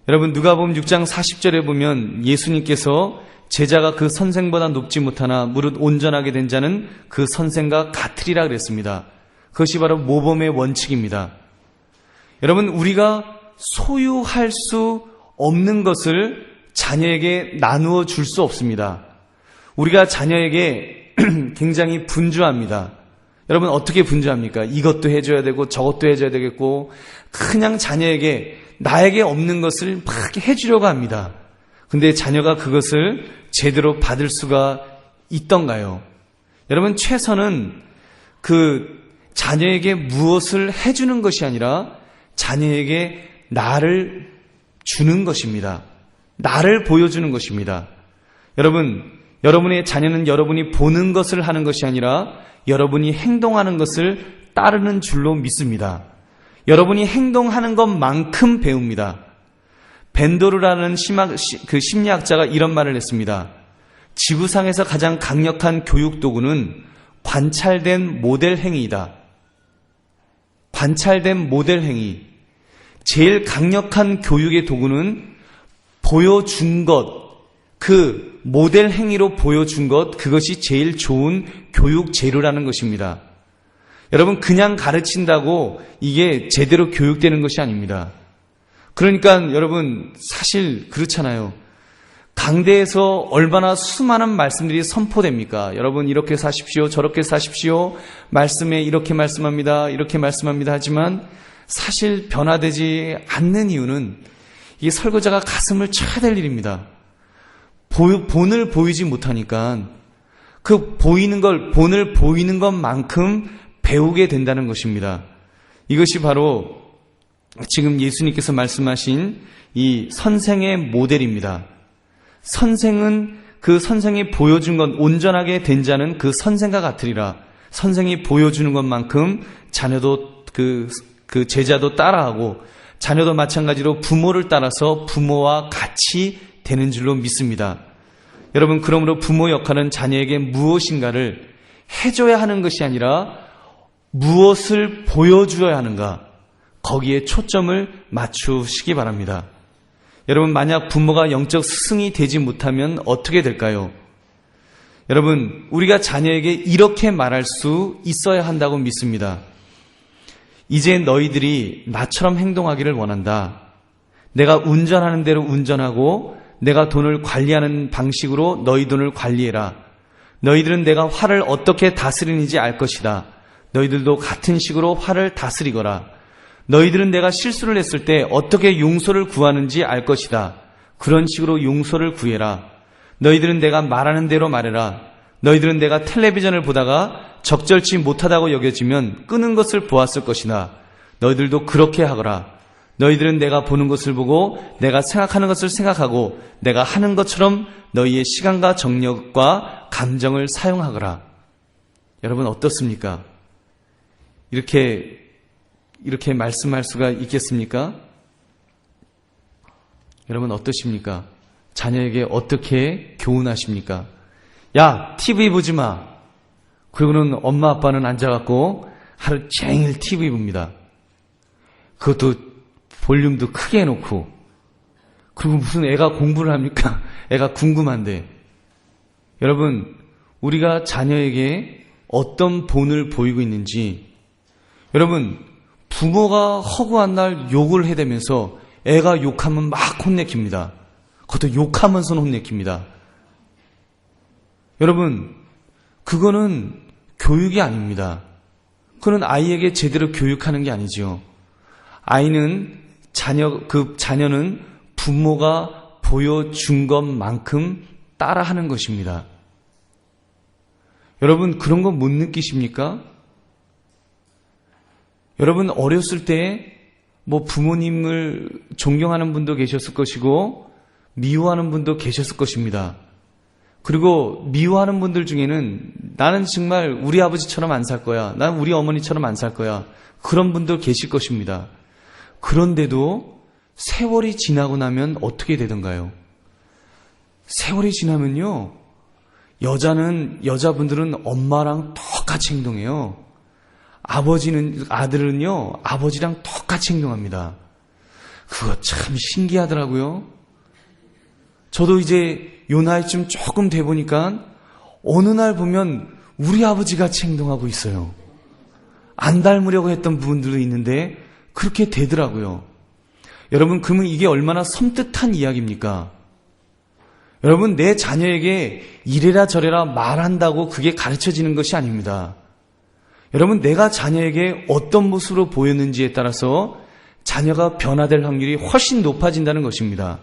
여러분 누가복음 6장 40절에 보면 예수님께서 제자가 그 선생보다 높지 못하나 무릇 온전하게 된 자는 그 선생과 같으리라 그랬습니다. 그것이 바로 모범의 원칙입니다. 여러분 우리가 소유할 수 없는 것을 자녀에게 나누어 줄 수 없습니다. 우리가 자녀에게 굉장히 분주합니다. 여러분 어떻게 분주합니까? 이것도 해줘야 되고 저것도 해줘야 되겠고 그냥 자녀에게 나에게 없는 것을 막 해주려고 합니다. 근데 자녀가 그것을 제대로 받을 수가 있던가요? 여러분 최선은 그 자녀에게 무엇을 해주는 것이 아니라 자녀에게 나를 주는 것입니다. 나를 보여주는 것입니다. 여러분, 여러분의 자녀는 여러분이 보는 것을 하는 것이 아니라 여러분이 행동하는 것을 따르는 줄로 믿습니다. 여러분이 행동하는 것만큼 배웁니다. 벤도르라는 심리학자가 이런 말을 했습니다. 지구상에서 가장 강력한 교육 도구는 관찰된 모델 행위이다. 관찰된 모델 행위, 제일 강력한 교육의 도구는 보여준 것, 그 모델 행위로 보여준 것, 그것이 제일 좋은 교육 재료라는 것입니다. 여러분, 그냥 가르친다고 이게 제대로 교육되는 것이 아닙니다. 그러니까 여러분, 사실 그렇잖아요. 강대에서 얼마나 수많은 말씀들이 선포됩니까? 여러분, 이렇게 사십시오, 저렇게 사십시오, 말씀에 이렇게 말씀합니다, 이렇게 말씀합니다 하지만 사실 변화되지 않는 이유는 이 설교자가 가슴을 쳐야 될 일입니다. 본을 보이지 못하니까 그 본을 보이는 것만큼 배우게 된다는 것입니다. 이것이 바로 지금 예수님께서 말씀하신 이 선생의 모델입니다. 선생은 그 선생이 보여준 것, 온전하게 된 자는 그 선생과 같으리라. 선생이 보여주는 것만큼 자녀도 그 제자도 따라하고 자녀도 마찬가지로 부모를 따라서 부모와 같이 되는 줄로 믿습니다. 여러분, 그러므로 부모 역할은 자녀에게 무엇인가를 해줘야 하는 것이 아니라 무엇을 보여주어야 하는가, 거기에 초점을 맞추시기 바랍니다. 여러분, 만약 부모가 영적 스승이 되지 못하면 어떻게 될까요? 여러분, 우리가 자녀에게 이렇게 말할 수 있어야 한다고 믿습니다. 이제 너희들이 나처럼 행동하기를 원한다. 내가 운전하는 대로 운전하고 내가 돈을 관리하는 방식으로 너희 돈을 관리해라. 너희들은 내가 화를 어떻게 다스리는지 알 것이다. 너희들도 같은 식으로 화를 다스리거라. 너희들은 내가 실수를 했을 때 어떻게 용서를 구하는지 알 것이다. 그런 식으로 용서를 구해라. 너희들은 내가 말하는 대로 말해라. 너희들은 내가 텔레비전을 보다가 적절치 못하다고 여겨지면 끄는 것을 보았을 것이다. 너희들도 그렇게 하거라. 너희들은 내가 보는 것을 보고 내가 생각하는 것을 생각하고 내가 하는 것처럼 너희의 시간과 정력과 감정을 사용하거라. 여러분, 어떻습니까? 이렇게 말씀할 수가 있겠습니까? 여러분, 어떠십니까? 자녀에게 어떻게 교훈하십니까? 야, TV 보지 마. 그리고는 엄마 아빠는 앉아갖고 하루 종일 TV 봅니다. 그것도 볼륨도 크게 해놓고. 그리고 무슨 애가 공부를 합니까? 애가 궁금한데. 여러분, 우리가 자녀에게 어떤 본을 보이고 있는지, 여러분, 부모가 허구한 날 욕을 해대면서 애가 욕하면 막 혼내킵니다. 그것도 욕하면서 혼내킵니다. 여러분, 그거는 교육이 아닙니다. 그건 아이에게 제대로 교육하는 게 아니죠. 자녀는 부모가 보여준 것만큼 따라하는 것입니다. 여러분, 그런 거 못 느끼십니까? 여러분, 어렸을 때 부모님을 존경하는 분도 계셨을 것이고 미워하는 분도 계셨을 것입니다. 그리고 미워하는 분들 중에는 나는 정말 우리 아버지처럼 안 살 거야, 난 우리 어머니처럼 안 살 거야, 그런 분들 계실 것입니다. 그런데도 세월이 지나고 나면 어떻게 되던가요? 세월이 지나면요, 여자분들은 엄마랑 똑같이 행동해요. 아들은요, 아버지랑 똑같이 행동합니다. 그거 참 신기하더라고요. 저도 이제 요 나이쯤 조금 돼 보니까 어느 날 보면 우리 아버지 같이 행동하고 있어요. 안 닮으려고 했던 부분들도 있는데 그렇게 되더라고요. 여러분, 그러면 이게 얼마나 섬뜩한 이야기입니까? 여러분, 내 자녀에게 이래라 저래라 말한다고 그게 가르쳐지는 것이 아닙니다. 여러분, 내가 자녀에게 어떤 모습으로 보였는지에 따라서 자녀가 변화될 확률이 훨씬 높아진다는 것입니다.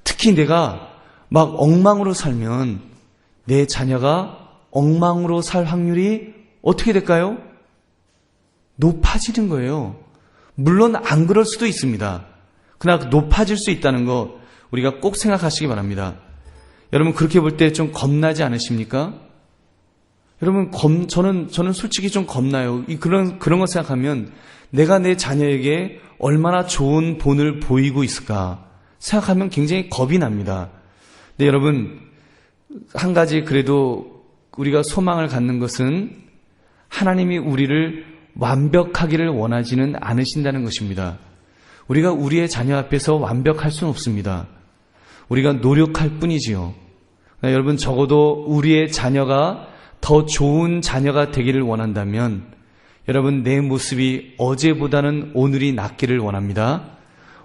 특히 내가 막 엉망으로 살면 내 자녀가 엉망으로 살 확률이 어떻게 될까요? 높아지는 거예요. 물론 안 그럴 수도 있습니다. 그러나 높아질 수 있다는 거 우리가 꼭 생각하시기 바랍니다. 여러분, 그렇게 볼 때 좀 겁나지 않으십니까? 여러분, 저는 솔직히 좀 겁나요. 그런 거 생각하면 내가 내 자녀에게 얼마나 좋은 본을 보이고 있을까 생각하면 굉장히 겁이 납니다. 근데 여러분, 한 가지 그래도 우리가 소망을 갖는 것은 하나님이 우리를 완벽하기를 원하지는 않으신다는 것입니다. 우리가 우리의 자녀 앞에서 완벽할 수는 없습니다. 우리가 노력할 뿐이지요. 여러분, 적어도 우리의 자녀가 더 좋은 자녀가 되기를 원한다면 여러분, 내 모습이 어제보다는 오늘이 낫기를 원합니다.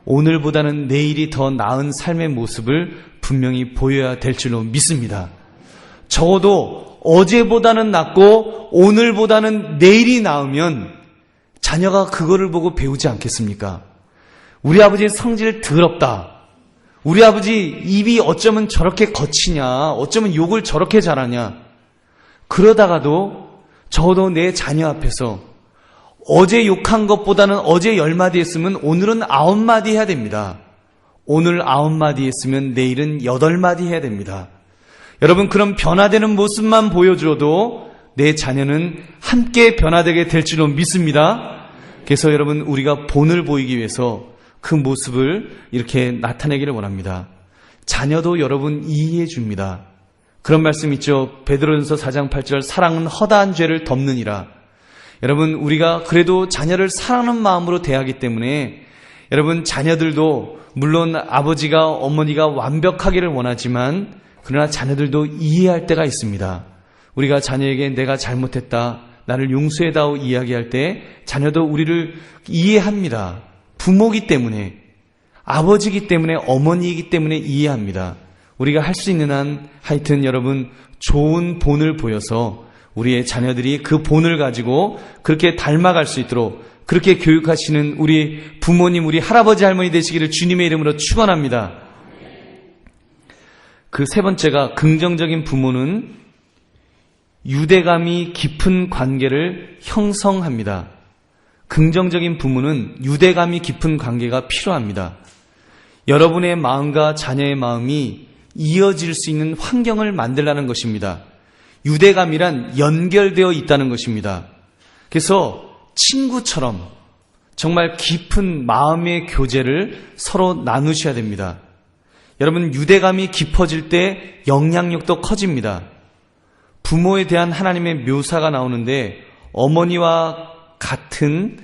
오늘보다는 내일이 더 나은 삶의 모습을 분명히 보여야 될 줄로 믿습니다. 적어도 어제보다는 낫고 오늘보다는 내일이 나으면 자녀가 그거를 보고 배우지 않겠습니까? 우리 아버지의 성질 더럽다. 우리 아버지 입이 어쩌면 저렇게 거치냐, 어쩌면 욕을 저렇게 잘하냐. 그러다가도 적어도 내 자녀 앞에서 어제 욕한 것보다는 어제 10마디 했으면 오늘은 9마디 해야 됩니다. 오늘 9마디 했으면 내일은 8마디 해야 됩니다. 여러분, 그런 변화되는 모습만 보여줘도 내 자녀는 함께 변화되게 될 줄로 믿습니다. 그래서 여러분, 우리가 본을 보이기 위해서 그 모습을 이렇게 나타내기를 원합니다. 자녀도 여러분 이해해 줍니다. 그런 말씀 있죠. 베드로전서 4장 8절, 사랑은 허다한 죄를 덮느니라. 여러분, 우리가 그래도 자녀를 사랑하는 마음으로 대하기 때문에 여러분, 자녀들도 물론 아버지가 어머니가 완벽하기를 원하지만 그러나 자녀들도 이해할 때가 있습니다. 우리가 자녀에게 내가 잘못했다, 나를 용서해다오 이야기할 때 자녀도 우리를 이해합니다. 부모이기 때문에, 아버지이기 때문에, 어머니이기 때문에 이해합니다. 우리가 할 수 있는 한 하여튼 여러분 좋은 본을 보여서 우리의 자녀들이 그 본을 가지고 그렇게 닮아갈 수 있도록 그렇게 교육하시는 우리 부모님, 우리 할아버지 할머니 되시기를 주님의 이름으로 축원합니다. 그 세 번째가, 긍정적인 부모는 유대감이 깊은 관계를 형성합니다. 긍정적인 부모는 유대감이 깊은 관계가 필요합니다. 여러분의 마음과 자녀의 마음이 이어질 수 있는 환경을 만들라는 것입니다. 유대감이란 연결되어 있다는 것입니다. 그래서 친구처럼 정말 깊은 마음의 교제를 서로 나누셔야 됩니다. 여러분, 유대감이 깊어질 때 영향력도 커집니다. 부모에 대한 하나님의 묘사가 나오는데 어머니와 같은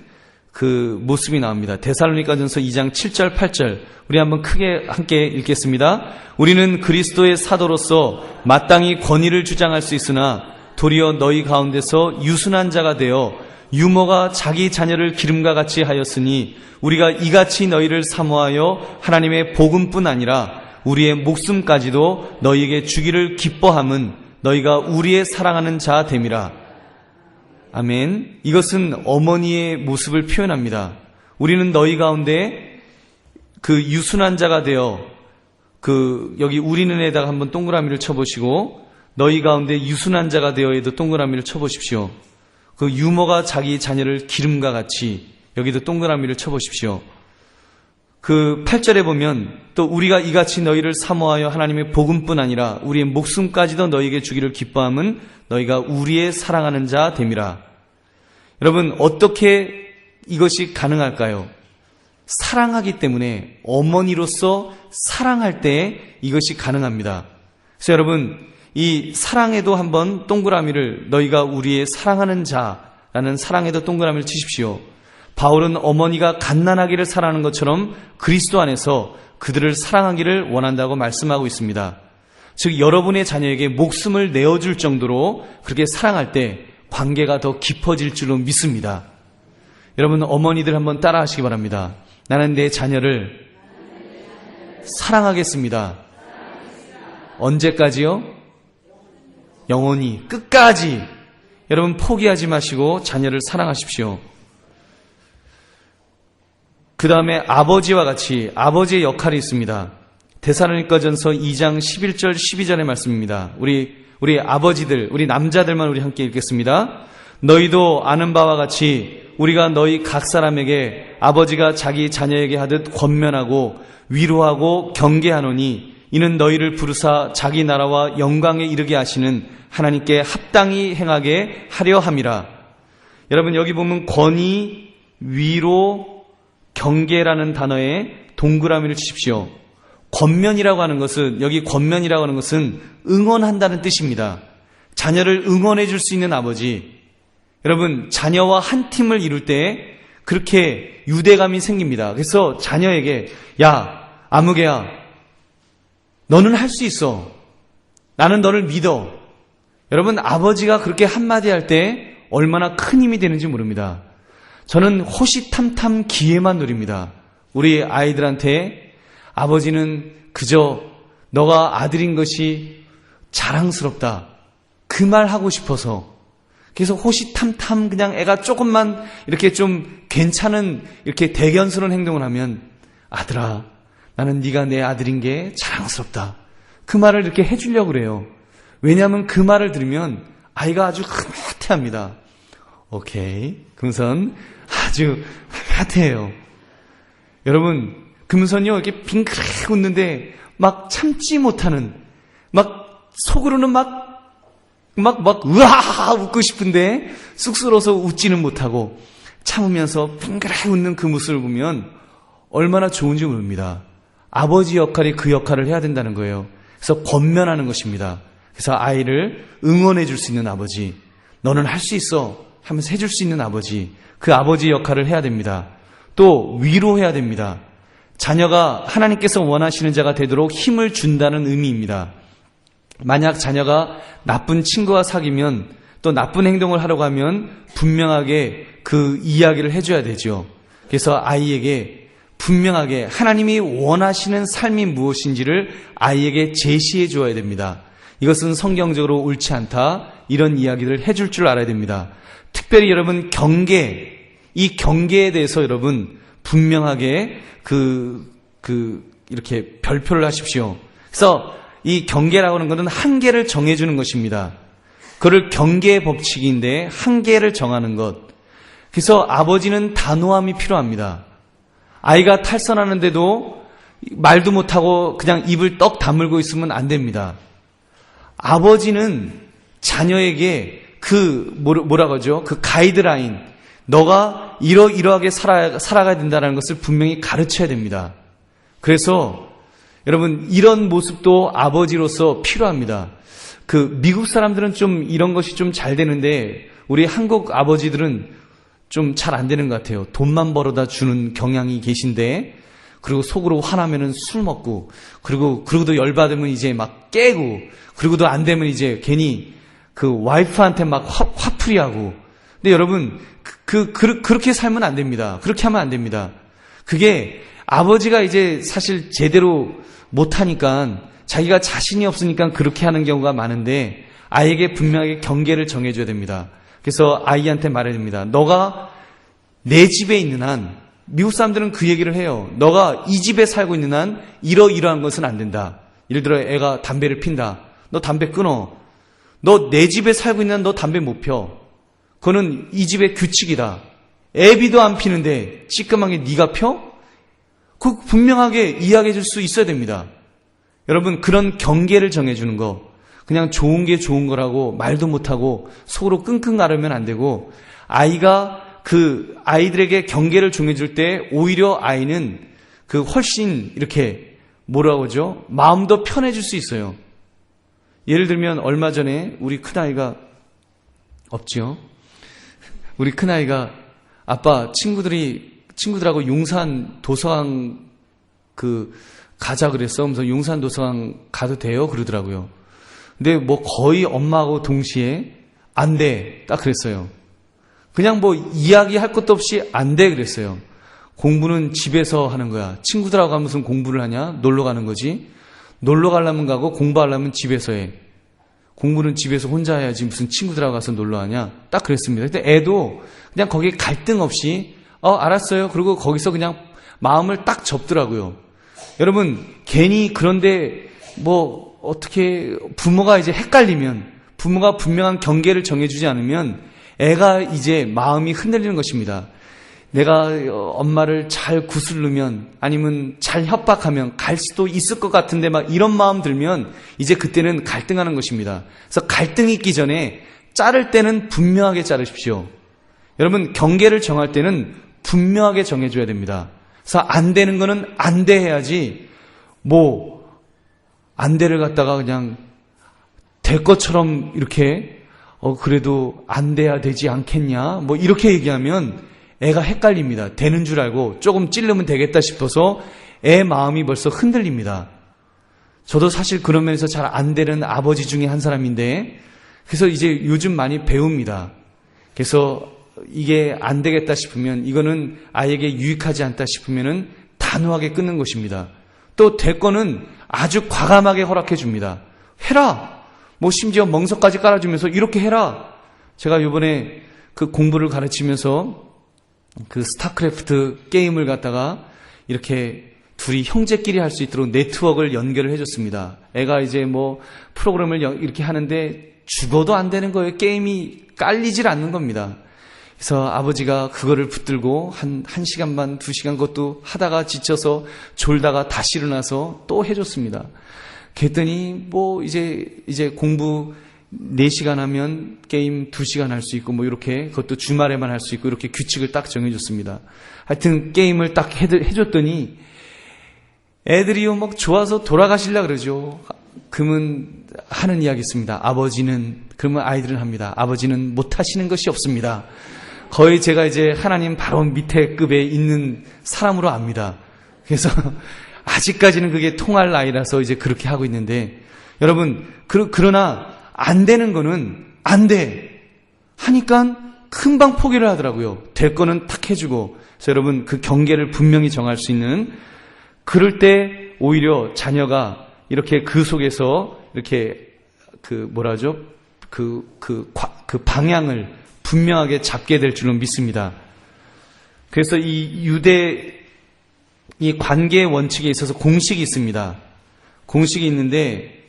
그 모습이 나옵니다. 데살로니가전서 2장 7절 8절 우리 한번 크게 함께 읽겠습니다. 우리는 그리스도의 사도로서 마땅히 권위를 주장할 수 있으나 도리어 너희 가운데서 유순한 자가 되어 유모가 자기 자녀를 기름과 같이 하였으니 우리가 이같이 너희를 사모하여 하나님의 복음뿐 아니라 우리의 목숨까지도 너희에게 주기를 기뻐함은 너희가 우리의 사랑하는 자 됨이라. 아멘. 이것은 어머니의 모습을 표현합니다. 우리는 너희 가운데 그 유순한 자가 되어 여기 우리는에다가 한번 동그라미를 쳐보시고 너희 가운데 유순한 자가 되어에도 동그라미를 쳐보십시오. 그 유모가 자기 자녀를 기름과 같이 여기도 동그라미를 쳐보십시오. 그 8절에 보면 또 우리가 이같이 너희를 사모하여 하나님의 복음뿐 아니라 우리의 목숨까지도 너희에게 주기를 기뻐함은 너희가 우리의 사랑하는 자 됨이라. 여러분, 어떻게 이것이 가능할까요? 사랑하기 때문에, 어머니로서 사랑할 때 이것이 가능합니다. 그래서 여러분, 이 사랑에도 한번 동그라미를, 너희가 우리의 사랑하는 자라는 사랑에도 동그라미를 치십시오. 바울은 어머니가 갓난아기를 사랑하는 것처럼 그리스도 안에서 그들을 사랑하기를 원한다고 말씀하고 있습니다. 즉, 여러분의 자녀에게 목숨을 내어줄 정도로 그렇게 사랑할 때 관계가 더 깊어질 줄로 믿습니다. 여러분, 어머니들 한번 따라 하시기 바랍니다. 나는 내 자녀를 사랑하겠습니다. 언제까지요? 영원히, 끝까지. 여러분, 포기하지 마시고 자녀를 사랑하십시오. 그 다음에 아버지와 같이 아버지의 역할이 있습니다. 데살로니가전서 2장 11절 12절의 말씀입니다. 우리 아버지들, 우리 남자들만 우리 함께 읽겠습니다. 너희도 아는 바와 같이 우리가 너희 각 사람에게 아버지가 자기 자녀에게 하듯 권면하고 위로하고 경계하노니 이는 너희를 부르사 자기 나라와 영광에 이르게 하시는 하나님께 합당히 행하게 하려 함이라. 여러분, 여기 보면 권위, 위로, 경계라는 단어에 동그라미를 치십시오. 권면이라고 하는 것은, 여기 권면이라고 하는 것은 응원한다는 뜻입니다. 자녀를 응원해 줄 수 있는 아버지. 여러분, 자녀와 한 팀을 이룰 때 그렇게 유대감이 생깁니다. 그래서 자녀에게, 야, 아무개야, 너는 할 수 있어. 나는 너를 믿어. 여러분, 아버지가 그렇게 한마디 할 때 얼마나 큰 힘이 되는지 모릅니다. 저는 호시탐탐 기회만 누립니다. 우리 아이들한테 아버지는 그저 너가 아들인 것이 자랑스럽다. 그 말 하고 싶어서. 그래서 호시탐탐 그냥 애가 조금만 이렇게 좀 괜찮은 이렇게 대견스러운 행동을 하면, 아들아, 나는 네가 내 아들인 게 자랑스럽다. 그 말을 이렇게 해주려고 그래요. 왜냐하면 그 말을 들으면 아이가 아주 흐뭇해합니다. 오케이. 금선 아주 흐뭇해요. 여러분, 금선이요, 이렇게 빙그레 웃는데 막 참지 못하는, 막 속으로는 막 으아! 웃고 싶은데 쑥스러워서 웃지는 못하고 참으면서 빙그레 웃는 그 모습을 보면 얼마나 좋은지 모릅니다. 아버지 역할이 그 역할을 해야 된다는 거예요. 그래서 권면하는 것입니다. 그래서 아이를 응원해 줄 수 있는 아버지, 너는 할 수 있어 하면서 해줄 수 있는 아버지, 그 아버지 역할을 해야 됩니다. 또 위로해야 됩니다. 자녀가 하나님께서 원하시는 자가 되도록 힘을 준다는 의미입니다. 만약 자녀가 나쁜 친구와 사귀면, 또 나쁜 행동을 하려고 하면 분명하게 그 이야기를 해줘야 되죠. 그래서 아이에게 분명하게 하나님이 원하시는 삶이 무엇인지를 아이에게 제시해 줘야 됩니다. 이것은 성경적으로 옳지 않다, 이런 이야기를 해줄 줄 알아야 됩니다. 특별히 여러분, 이 경계에 대해서 여러분 분명하게 이렇게 별표를 하십시오. 그래서 이 경계라고 하는 것은 한계를 정해주는 것입니다. 그걸 경계의 법칙인데 한계를 정하는 것. 그래서 아버지는 단호함이 필요합니다. 아이가 탈선하는데도 말도 못하고 그냥 입을 떡 다물고 있으면 안 됩니다. 아버지는 자녀에게 뭐라고 하죠? 그 가이드라인, 너가 이러하게 살아가야 된다는 것을 분명히 가르쳐야 됩니다. 그래서 여러분, 이런 모습도 아버지로서 필요합니다. 미국 사람들은 좀 이런 것이 좀 잘 되는데 우리 한국 아버지들은 좀 잘 안 되는 것 같아요. 돈만 벌어다 주는 경향이 계신데, 그리고 속으로 화나면은 술 먹고, 그리고도 열받으면 이제 막 깨고, 그리고도 안 되면 이제 괜히 그 와이프한테 막 화풀이하고. 근데 여러분, 그렇게 살면 안 됩니다. 그렇게 하면 안 됩니다. 그게 아버지가 이제 사실 제대로 못하니까, 자기가 자신이 없으니까 그렇게 하는 경우가 많은데, 아이에게 분명하게 경계를 정해줘야 됩니다. 그래서 아이한테 말해야 됩니다. 너가 내 집에 있는 한, 미국 사람들은 그 얘기를 해요. 너가 이 집에 살고 있는 한 이러한 것은 안 된다. 예를 들어 애가 담배를 핀다. 너 담배 끊어. 너 내 집에 살고 있는 한 너 담배 못 펴. 그거는 이 집의 규칙이다. 애비도 안 피는데 찌끄맣게 네가 펴? 그 분명하게 이야기해 줄 수 있어야 됩니다. 여러분, 그런 경계를 정해주는 거, 그냥 좋은 게 좋은 거라고 말도 못하고 속으로 끙끙 앓으면 안 되고, 아이가 아이들에게 경계를 정해줄 때 오히려 아이는 훨씬 이렇게 뭐라고 하죠? 마음도 편해질 수 있어요. 예를 들면 얼마 전에 우리 큰아이가 없지요? 우리 큰아이가 아빠 친구들하고 용산 도서관 가자 그랬어. 그래서 용산 도서관 가도 돼요? 그러더라고요. 근데 뭐 거의 엄마하고 동시에 안 돼. 딱 그랬어요. 그냥 뭐 이야기할 것도 없이 안 돼 그랬어요. 공부는 집에서 하는 거야. 친구들하고 가면 무슨 공부를 하냐? 놀러 가는 거지. 놀러 가려면 가고 공부하려면 집에서 해. 공부는 집에서 혼자 해야지 무슨 친구들하고 가서 놀러 하냐? 딱 그랬습니다. 근데 애도 그냥 거기에 갈등 없이 알았어요. 그리고 거기서 그냥 마음을 딱 접더라고요. 여러분, 괜히 그런데 뭐 어떻게 부모가 이제 헷갈리면, 부모가 분명한 경계를 정해주지 않으면 애가 이제 마음이 흔들리는 것입니다. 내가 엄마를 잘 구슬르면, 아니면 잘 협박하면 갈 수도 있을 것 같은데 막 이런 마음 들면 이제 그때는 갈등하는 것입니다. 그래서 갈등이 있기 전에 자를 때는 분명하게 자르십시오. 여러분, 경계를 정할 때는 분명하게 정해줘야 됩니다. 그래서 안 되는 거는 안 돼 해야지, 안 돼를 갖다가 그냥 될 것처럼 이렇게 그래도 안 돼야 되지 않겠냐? 뭐 이렇게 얘기하면 애가 헷갈립니다. 되는 줄 알고 조금 찌르면 되겠다 싶어서 애 마음이 벌써 흔들립니다. 저도 사실 그런 면에서 잘 안 되는 아버지 중에 한 사람인데, 그래서 이제 요즘 많이 배웁니다. 그래서 이게 안 되겠다 싶으면, 이거는 아이에게 유익하지 않다 싶으면은 단호하게 끊는 것입니다. 또 될 거는 아주 과감하게 허락해 줍니다. 해라! 뭐 심지어 멍석까지 깔아주면서 이렇게 해라! 제가 요번에 그 공부를 가르치면서 그 스타크래프트 게임을 갖다가 이렇게 둘이 형제끼리 할 수 있도록 네트워크를 연결을 해줬습니다. 애가 이제 뭐 프로그램을 이렇게 하는데 죽어도 안 되는 거예요. 게임이 깔리질 않는 겁니다. 그래서 아버지가 그거를 붙들고 한 시간 반, 2시간 그것도 하다가 지쳐서 졸다가 다시 일어나서 또 해줬습니다. 그랬더니 뭐 이제 공부 4시간 하면 게임 2시간 할 수 있고 뭐 이렇게, 그것도 주말에만 할 수 있고 이렇게 규칙을 딱 정해줬습니다. 하여튼 게임을 딱 해줬더니 애들이요 막 좋아서 돌아가시려고 그러죠. 그러면 하는 이야기 있습니다. 그러면 아이들은 합니다. 아버지는 못하시는 것이 없습니다. 거의 제가 이제 하나님 바로 밑에 급에 있는 사람으로 압니다. 그래서 아직까지는 그게 통할 나이라서 이제 그렇게 하고 있는데, 여러분 그러나 안 되는 거는 안 돼 하니까 금방 포기를 하더라고요. 될 거는 탁 해주고. 그래서 여러분 그 경계를 분명히 정할 수 있는, 그럴 때 오히려 자녀가 이렇게 그 속에서 이렇게 그 방향을 분명하게 잡게 될 줄로 믿습니다. 그래서 이 관계의 원칙에 있어서 공식이 있습니다. 공식이 있는데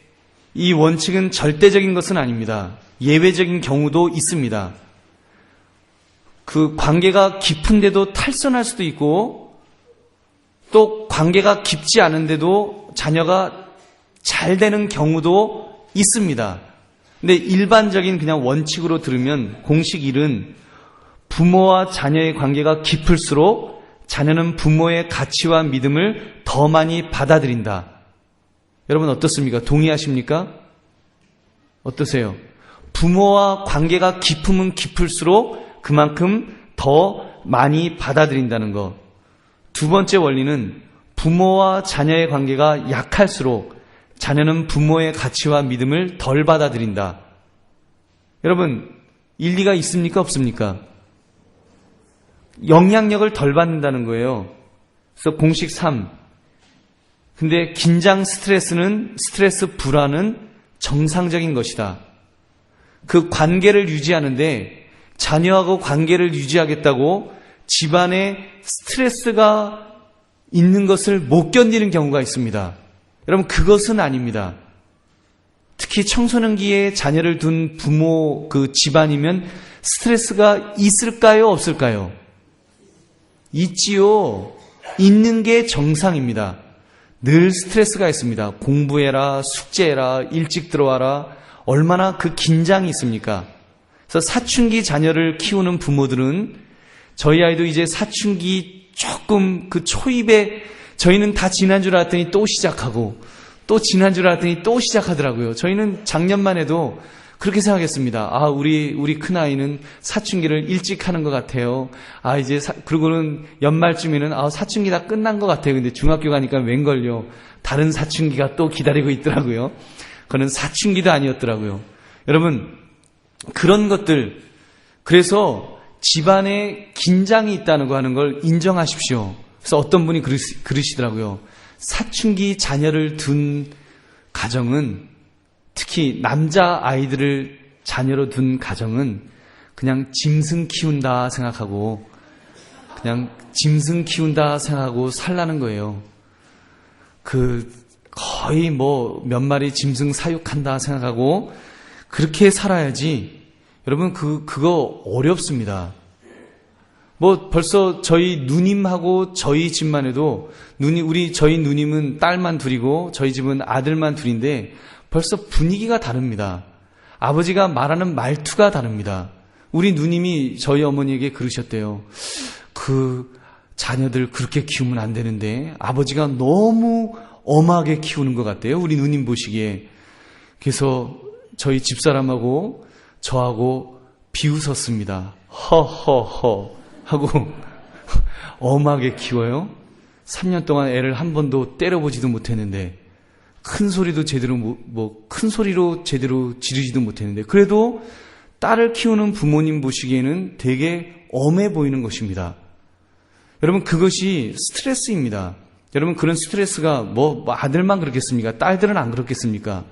이 원칙은 절대적인 것은 아닙니다. 예외적인 경우도 있습니다. 그 관계가 깊은데도 탈선할 수도 있고, 또 관계가 깊지 않은데도 자녀가 잘 되는 경우도 있습니다. 근데 일반적인 그냥 원칙으로 들으면 공식 1은 부모와 자녀의 관계가 깊을수록 자녀는 부모의 가치와 믿음을 더 많이 받아들인다. 여러분 어떻습니까? 동의하십니까? 어떠세요? 부모와 관계가 깊으면 깊을수록 그만큼 더 많이 받아들인다는 것. 두 번째 원리는 부모와 자녀의 관계가 약할수록 자녀는 부모의 가치와 믿음을 덜 받아들인다. 여러분, 일리가 있습니까? 없습니까? 영향력을 덜 받는다는 거예요. 그래서 공식 3. 근데 긴장 스트레스 불안은 정상적인 것이다. 그 관계를 유지하는데, 자녀하고 관계를 유지하겠다고 집안에 스트레스가 있는 것을 못 견디는 경우가 있습니다. 여러분 그것은 아닙니다. 특히 청소년기에 자녀를 둔 부모 그 집안이면 스트레스가 있을까요? 없을까요? 있지요. 있는 게 정상입니다. 늘 스트레스가 있습니다. 공부해라, 숙제해라, 일찍 들어와라. 얼마나 그 긴장이 있습니까? 그래서 사춘기 자녀를 키우는 부모들은, 저희 아이도 이제 사춘기 조금 그 초입에, 저희는 다 지난 줄 알았더니 또 시작하고, 또 지난 줄 알았더니 또 시작하더라고요. 저희는 작년만 해도 그렇게 생각했습니다. 아, 우리 큰아이는 사춘기를 일찍 하는 것 같아요. 아, 이제, 그러고는 연말쯤에는, 사춘기 다 끝난 것 같아요. 근데 중학교 가니까 웬걸요. 다른 사춘기가 또 기다리고 있더라고요. 그거는 사춘기도 아니었더라고요. 여러분, 그런 것들, 그래서 집안에 긴장이 있다는 거 하는 걸 인정하십시오. 그래서 어떤 분이 그러시더라고요. 사춘기 자녀를 둔 가정은, 특히 남자 아이들을 자녀로 둔 가정은 그냥 짐승 키운다 생각하고, 살라는 거예요. 거의 몇 마리 짐승 사육한다 생각하고 그렇게 살아야지. 여러분 그거 어렵습니다. 벌써 저희 누님하고 저희 집만 해도, 저희 누님은 딸만 둘이고 저희 집은 아들만 둘인데 벌써 분위기가 다릅니다. 아버지가 말하는 말투가 다릅니다. 우리 누님이 저희 어머니에게 그러셨대요. 자녀들 그렇게 키우면 안 되는데 아버지가 너무 엄하게 키우는 것 같대요. 우리 누님 보시기에. 그래서 저희 집사람하고 저하고 비웃었습니다. 허허허 하고 엄하게 키워요. 3년 동안 애를 한 번도 때려보지도 못했는데 큰 소리도 제대로 큰 소리로 제대로 지르지도 못했는데 그래도 딸을 키우는 부모님 보시기에는 되게 엄해 보이는 것입니다. 여러분 그것이 스트레스입니다. 여러분 그런 스트레스가 아들만 그렇겠습니까? 딸들은 안 그렇겠습니까?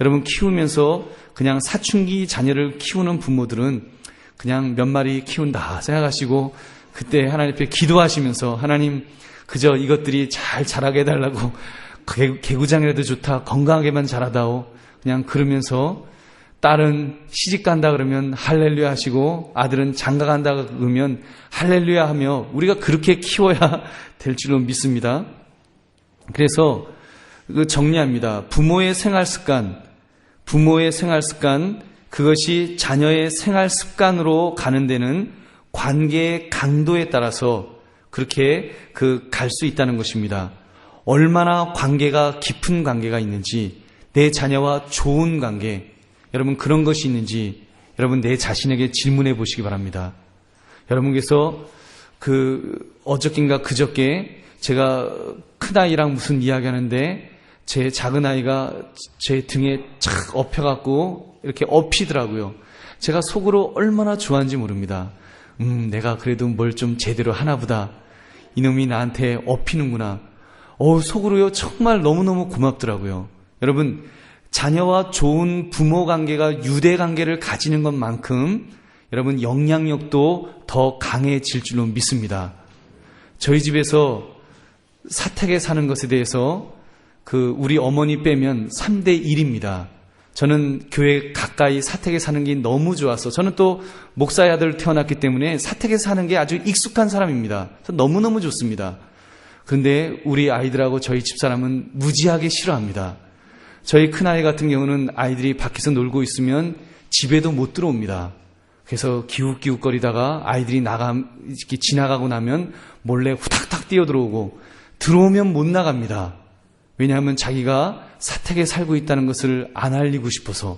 여러분 키우면서 그냥 사춘기 자녀를 키우는 부모들은 그냥 몇 마리 키운다 생각하시고 그때 하나님 앞에 기도하시면서 하나님 그저 이것들이 잘 자라게 해달라고 개구장이라도 좋다 건강하게만 자라다오 그냥 그러면서 딸은 시집 간다 그러면 할렐루야 하시고 아들은 장가 간다 그러면 할렐루야 하며 우리가 그렇게 키워야 될 줄로 믿습니다. 그래서 정리합니다. 부모의 생활 습관 그것이 자녀의 생활 습관으로 가는 데는 관계의 강도에 따라서 그렇게 갈 수 있다는 것입니다. 얼마나 관계가 깊은 관계가 있는지 내 자녀와 좋은 관계 여러분 그런 것이 있는지 여러분 내 자신에게 질문해 보시기 바랍니다. 여러분께서 어저께인가 그저께 제가 큰아이랑 무슨 이야기하는데 제 작은아이가 제 등에 착 엎혀갖고 이렇게 엎이더라고요. 제가 속으로 얼마나 좋아하는지 모릅니다. 내가 그래도 뭘 좀 제대로 하나보다. 이놈이 나한테 엎이는구나. 속으로요 정말 너무너무 고맙더라고요. 여러분 자녀와 좋은 부모 관계가 유대 관계를 가지는 것만큼 여러분 영향력도 더 강해질 줄로 믿습니다. 저희 집에서 사택에 사는 것에 대해서 우리 어머니 빼면 3대 1입니다. 저는 교회 가까이 사택에 사는 게 너무 좋아서 저는 또 목사의 아들 태어났기 때문에 사택에 사는 게 아주 익숙한 사람입니다. 너무너무 좋습니다. 그런데 우리 아이들하고 저희 집사람은 무지하게 싫어합니다. 저희 큰아이 같은 경우는 아이들이 밖에서 놀고 있으면 집에도 못 들어옵니다. 그래서 기웃기웃거리다가 아이들이 이렇게 지나가고 나면 몰래 후닥닥 뛰어들어오고 들어오면 못 나갑니다. 왜냐하면 자기가 사택에 살고 있다는 것을 안 알리고 싶어서.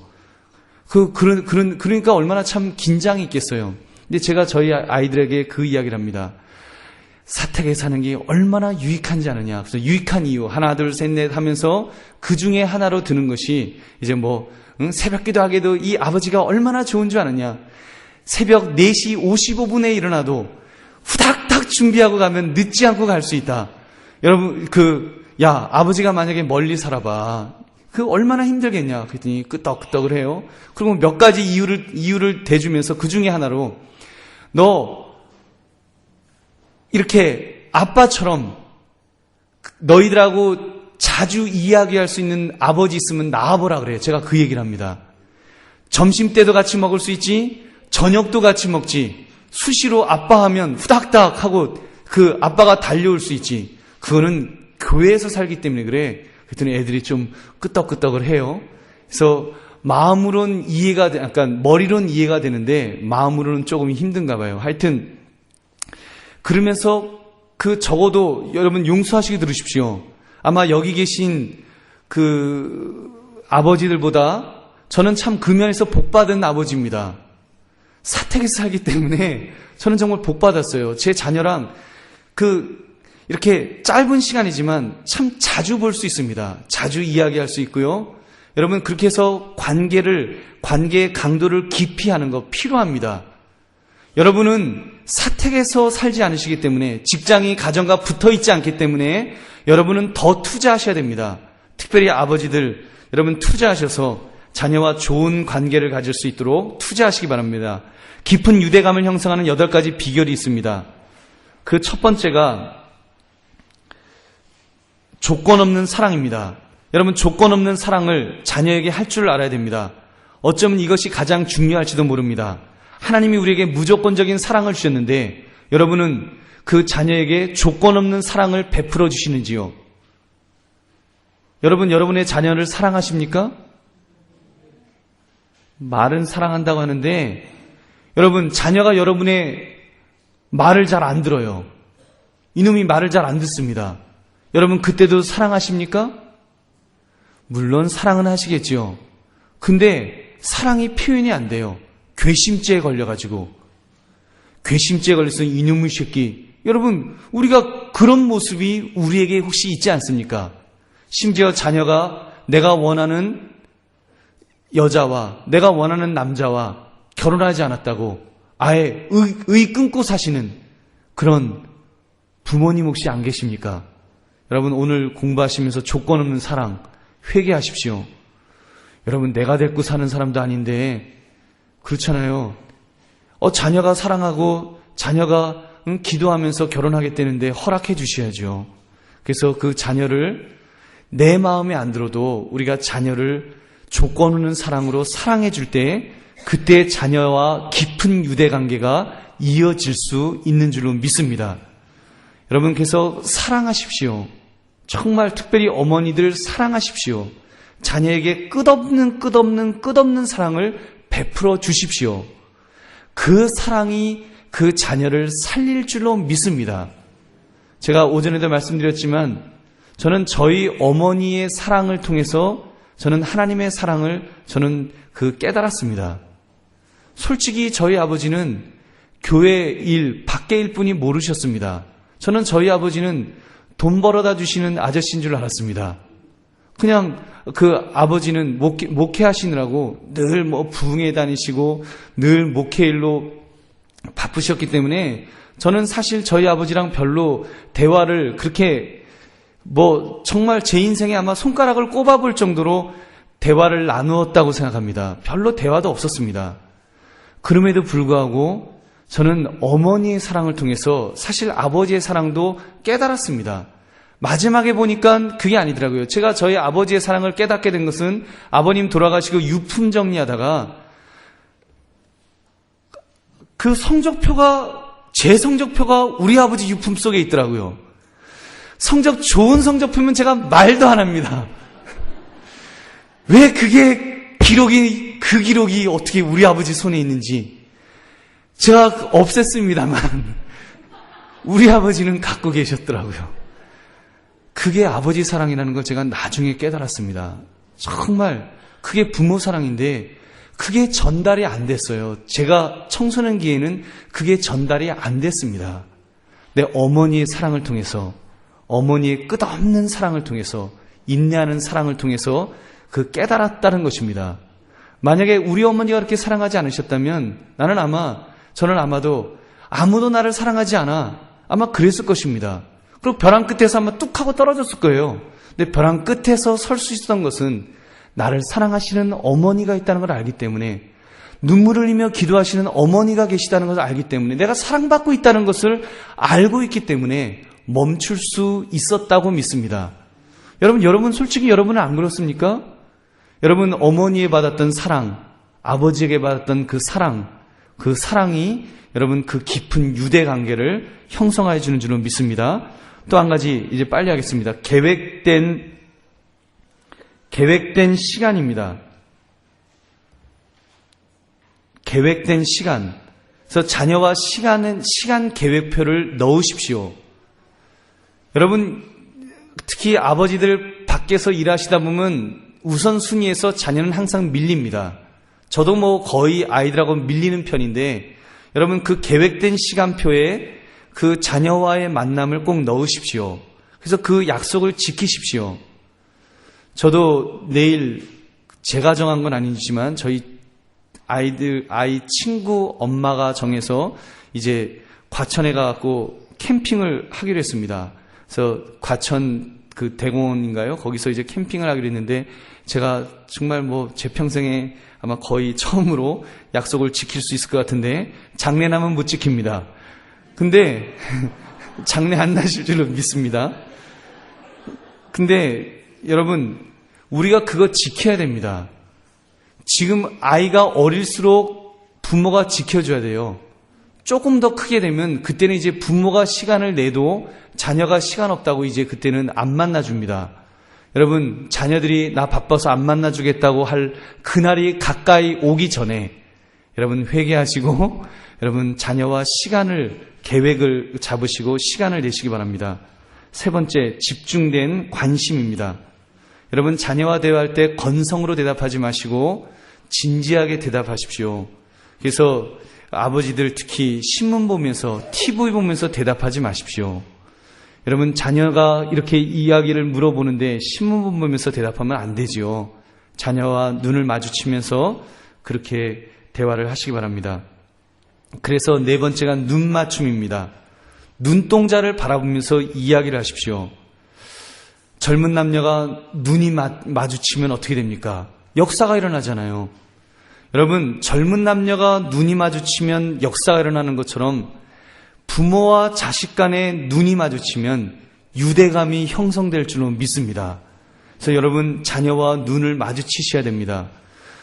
그러니까 얼마나 참 긴장이 있겠어요. 근데 제가 저희 아이들에게 그 이야기를 합니다. 사택에 사는 게 얼마나 유익한지 아느냐. 그래서 유익한 이유 하나 둘 셋 넷 하면서 그 중에 하나로 드는 것이 이제 새벽 기도하게도 이 아버지가 얼마나 좋은 줄 아느냐. 새벽 4시 55분에 일어나도 후닥닥 준비하고 가면 늦지 않고 갈 수 있다. 여러분 아버지가 만약에 멀리 살아봐. 얼마나 힘들겠냐. 그랬더니 끄떡끄떡을 해요. 그리고 몇 가지 이유를 대주면서 그 중에 하나로 너 이렇게 아빠처럼 너희들하고 자주 이야기할 수 있는 아버지 있으면 낳아보라 그래요. 제가 그 얘기를 합니다. 점심때도 같이 먹을 수 있지, 저녁도 같이 먹지, 수시로 아빠 하면 후닥닥 하고 아빠가 달려올 수 있지. 그거는 교회에서 살기 때문에 그래. 그랬더니 애들이 좀 끄떡끄떡을 해요. 그래서 마음으로는 머리로는 이해가 되는데 마음으로는 조금 힘든가 봐요. 하여튼 그러면서 적어도 여러분 용서하시게 들으십시오. 아마 여기 계신 아버지들보다 저는 참 그 면에서 복받은 아버지입니다. 사택에서 살기 때문에 저는 정말 복받았어요. 제 자녀랑 이렇게 짧은 시간이지만 참 자주 볼 수 있습니다. 자주 이야기할 수 있고요. 여러분 그렇게 해서 관계의 강도를 깊이 하는 거 필요합니다. 여러분은 사택에서 살지 않으시기 때문에 직장이 가정과 붙어 있지 않기 때문에 여러분은 더 투자하셔야 됩니다. 특별히 아버지들 여러분 투자하셔서 자녀와 좋은 관계를 가질 수 있도록 투자하시기 바랍니다. 깊은 유대감을 형성하는 8가지 비결이 있습니다. 그 첫 번째가 조건 없는 사랑입니다. 여러분 조건 없는 사랑을 자녀에게 할 줄 알아야 됩니다. 어쩌면 이것이 가장 중요할지도 모릅니다. 하나님이 우리에게 무조건적인 사랑을 주셨는데 여러분은 그 자녀에게 조건 없는 사랑을 베풀어 주시는지요? 여러분 여러분의 자녀를 사랑하십니까? 말은 사랑한다고 하는데 여러분 자녀가 여러분의 말을 잘 안 들어요. 이놈이 말을 잘 안 듣습니다. 여러분 그때도 사랑하십니까? 물론 사랑은 하시겠지요. 근데 사랑이 표현이 안 돼요. 괘씸죄에 걸려가지고, 괘씸죄에 걸려서 이놈의 새끼. 여러분, 우리가 그런 모습이 우리에게 혹시 있지 않습니까? 심지어 자녀가 내가 원하는 여자와 내가 원하는 남자와 결혼하지 않았다고 아예 의 끊고 사시는 그런 부모님 혹시 안 계십니까? 여러분, 오늘 공부하시면서 조건 없는 사랑 회개하십시오. 여러분, 내가 데리고 사는 사람도 아닌데 그렇잖아요. 자녀가 사랑하고 자녀가 기도하면서 결혼하겠다는데 허락해 주셔야죠. 그래서 그 자녀를 내 마음에 안 들어도 우리가 자녀를 조건 없는 사랑으로 사랑해 줄 때 그때 자녀와 깊은 유대 관계가 이어질 수 있는 줄로 믿습니다. 여러분, 그래서 사랑하십시오. 정말 특별히 어머니들 사랑하십시오. 자녀에게 끝없는 사랑을 베풀어 주십시오. 그 사랑이 그 자녀를 살릴 줄로 믿습니다. 제가 오전에도 말씀드렸지만 저는 저희 어머니의 사랑을 통해서 저는 하나님의 사랑을 저는 깨달았습니다. 솔직히 저희 아버지는 교회 일, 밖의 일뿐이 모르셨습니다. 저는 저희 아버지는 돈 벌어다 주시는 아저씨인 줄 알았습니다. 그냥 그 아버지는 목회하시느라고 늘 부흥회 다니시고 늘 목회일로 바쁘셨기 때문에 저는 사실 저희 아버지랑 별로 대화를 그렇게 정말 제 인생에 아마 손가락을 꼽아볼 정도로 대화를 나누었다고 생각합니다. 별로 대화도 없었습니다. 그럼에도 불구하고 저는 어머니의 사랑을 통해서 사실 아버지의 사랑도 깨달았습니다. 마지막에 보니까 그게 아니더라고요. 제가 저희 아버지의 사랑을 깨닫게 된 것은 아버님 돌아가시고 유품 정리하다가 그 제 성적표가 우리 아버지 유품 속에 있더라고요. 좋은 성적표면 제가 말도 안 합니다. 왜 그 기록이 어떻게 우리 아버지 손에 있는지 제가 없앴습니다만 우리 아버지는 갖고 계셨더라고요. 그게 아버지 사랑이라는 걸 제가 나중에 깨달았습니다. 정말 그게 부모 사랑인데 그게 전달이 안 됐어요. 제가 청소년기에는 그게 전달이 안 됐습니다. 내 어머니의 사랑을 통해서, 어머니의 끝없는 사랑을 통해서, 인내하는 사랑을 통해서 깨달았다는 것입니다. 만약에 우리 어머니가 그렇게 사랑하지 않으셨다면 저는 아마도 아무도 나를 사랑하지 않아 아마 그랬을 것입니다. 그리고 벼랑 끝에서 아마 뚝 하고 떨어졌을 거예요. 근데 벼랑 끝에서 설 수 있었던 것은 나를 사랑하시는 어머니가 있다는 걸 알기 때문에, 눈물을 흘리며 기도하시는 어머니가 계시다는 것을 알기 때문에, 내가 사랑받고 있다는 것을 알고 있기 때문에 멈출 수 있었다고 믿습니다. 여러분 솔직히 여러분은 안 그렇습니까? 여러분 어머니에 받았던 사랑, 아버지에게 받았던 그 사랑이 여러분 그 깊은 유대 관계를 형성해 주는 줄로 믿습니다. 또 한 가지 이제 빨리 하겠습니다. 계획된 시간입니다. 계획된 시간. 그래서 자녀와 시간 계획표를 넣으십시오. 여러분, 특히 아버지들 밖에서 일하시다 보면 우선순위에서 자녀는 항상 밀립니다. 저도 거의 아이들하고 밀리는 편인데, 여러분 그 계획된 시간표에 그 자녀와의 만남을 꼭 넣으십시오. 그래서 그 약속을 지키십시오. 저도 내일 제가 정한 건 아니지만 저희 아이 친구 엄마가 정해서 이제 과천에 가갖고 캠핑을 하기로 했습니다. 그래서 과천 그 대공원인가요? 거기서 이제 캠핑을 하기로 했는데 제가 정말 제 평생에 아마 거의 처음으로 약속을 지킬 수 있을 것 같은데 장례나면 못 지킵니다. 근데 장례 안 나실 줄로 믿습니다. 근데 여러분, 우리가 그거 지켜야 됩니다. 지금 아이가 어릴수록 부모가 지켜줘야 돼요. 조금 더 크게 되면 그때는 이제 부모가 시간을 내도 자녀가 시간 없다고 이제 그때는 안 만나줍니다. 여러분, 자녀들이 나 바빠서 안 만나주겠다고 할 그날이 가까이 오기 전에 여러분 회개하시고 여러분 자녀와 계획을 잡으시고 시간을 내시기 바랍니다. 세 번째, 집중된 관심입니다. 여러분, 자녀와 대화할 때 건성으로 대답하지 마시고 진지하게 대답하십시오. 그래서 아버지들 특히 신문 보면서 TV 보면서 대답하지 마십시오. 여러분 자녀가 이렇게 이야기를 물어보는데 신문 보면서 대답하면 안 되죠. 자녀와 눈을 마주치면서 그렇게 대화를 하시기 바랍니다. 그래서 네 번째가 눈 맞춤입니다. 눈동자를 바라보면서 이야기를 하십시오. 젊은 남녀가 눈이 마주치면 어떻게 됩니까? 역사가 일어나잖아요. 여러분, 젊은 남녀가 눈이 마주치면 역사가 일어나는 것처럼 부모와 자식 간의 눈이 마주치면 유대감이 형성될 줄로 믿습니다. 그래서 여러분, 자녀와 눈을 마주치셔야 됩니다.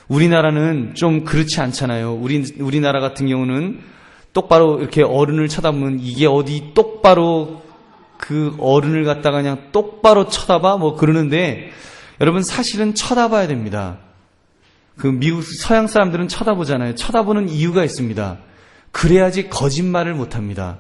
우리나라는 좀 그렇지 않잖아요. 우리나라 같은 경우는 똑바로 이렇게 어른을 쳐다보면 이게 어디 똑바로 그 어른을 갖다가 그냥 똑바로 쳐다봐? 뭐 그러는데 여러분 사실은 쳐다봐야 됩니다. 그 미국 서양 사람들은 쳐다보잖아요. 쳐다보는 이유가 있습니다. 그래야지 거짓말을 못합니다.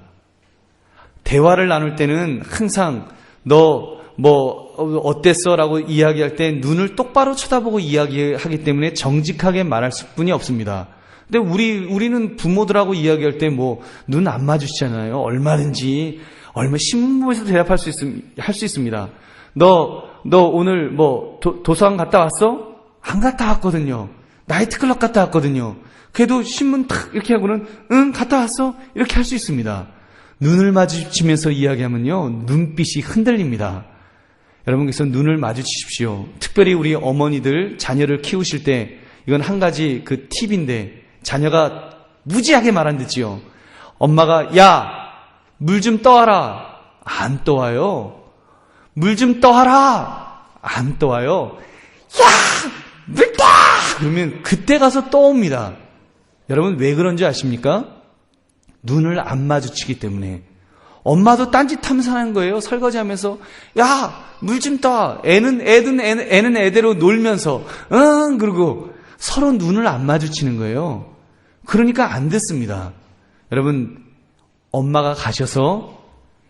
대화를 나눌 때는 항상 너 뭐 어땠어? 라고 이야기할 때 눈을 똑바로 쳐다보고 이야기하기 때문에 정직하게 말할 수뿐이 없습니다. 근데 우리는 부모들하고 이야기할 때 뭐 눈 안 마주치잖아요. 얼마든지 신문에서 대답할 할 수 있습니다. 너 오늘 뭐 도서관 갔다 왔어? 안 갔다 왔거든요. 나이트클럽 갔다 왔거든요. 그래도 신문 탁 이렇게 하고는 응 갔다 왔어? 이렇게 할 수 있습니다. 눈을 마주치면서 이야기하면요 눈빛이 흔들립니다. 여러분 그래서 눈을 마주치십시오. 특별히 우리 어머니들 자녀를 키우실 때 이건 한 가지 그 팁인데 자녀가 무지하게 말 안 듣지요. 엄마가 야 물 좀 떠와라. 안 떠와요. 물 좀 떠와라. 안 떠와요. 야 물 떠! 그러면 그때 가서 떠옵니다. 여러분 왜 그런지 아십니까? 눈을 안 마주치기 때문에. 엄마도 딴짓하면서 하는 거예요. 설거지하면서 야 물 좀 떠. 애는 애대로 놀면서 응 그러고 서로 눈을 안 마주치는 거예요. 그러니까 안 듣습니다. 여러분 엄마가 가셔서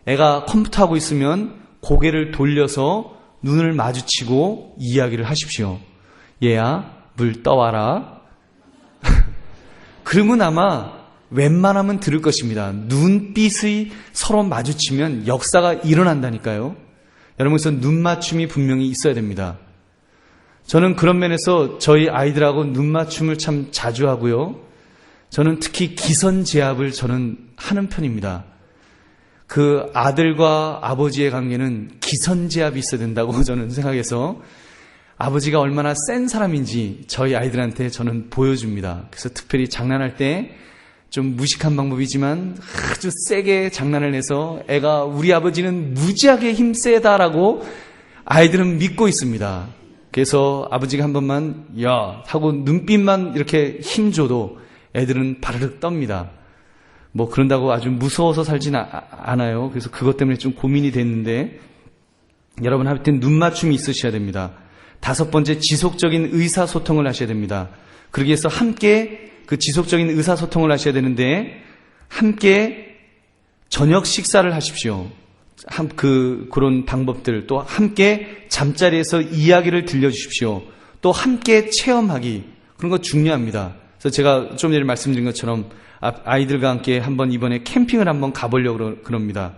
애가 컴퓨터 하고 있으면 고개를 돌려서 눈을 마주치고 이야기를 하십시오. 얘야 물 떠와라. 그러면 아마 웬만하면 들을 것입니다. 눈빛이 서로 마주치면 역사가 일어난다니까요. 여러분 그래서 눈 맞춤이 분명히 있어야 됩니다. 저는 그런 면에서 저희 아이들하고 눈 맞춤을 참 자주 하고요. 저는 특히 기선제압을 저는 하는 편입니다. 그 아들과 아버지의 관계는 기선제압이 있어야 된다고 저는 생각해서 아버지가 얼마나 센 사람인지 저희 아이들한테 저는 보여줍니다. 그래서 특별히 장난할 때 좀 무식한 방법이지만 아주 세게 장난을 내서 애가 우리 아버지는 무지하게 힘세다라고 아이들은 믿고 있습니다. 그래서 아버지가 한 번만 야 하고 눈빛만 이렇게 힘줘도 애들은 바르륵 떱니다. 뭐 그런다고 아주 무서워서 살진 않아요. 그래서 그것 때문에 좀 고민이 됐는데 여러분 할 땐 눈 맞춤이 있으셔야 됩니다. 다섯 번째 지속적인 의사소통을 하셔야 됩니다. 그러기 위해서 함께 그 지속적인 의사소통을 하셔야 되는데 함께 저녁 식사를 하십시오. 그런 방법들 또 함께 잠자리에서 이야기를 들려주십시오. 또 함께 체험하기 그런 거 중요합니다. 그래서 제가 좀 전에 말씀드린 것처럼 아이들과 함께 한번 이번에 캠핑을 한번 가보려고 그럽니다.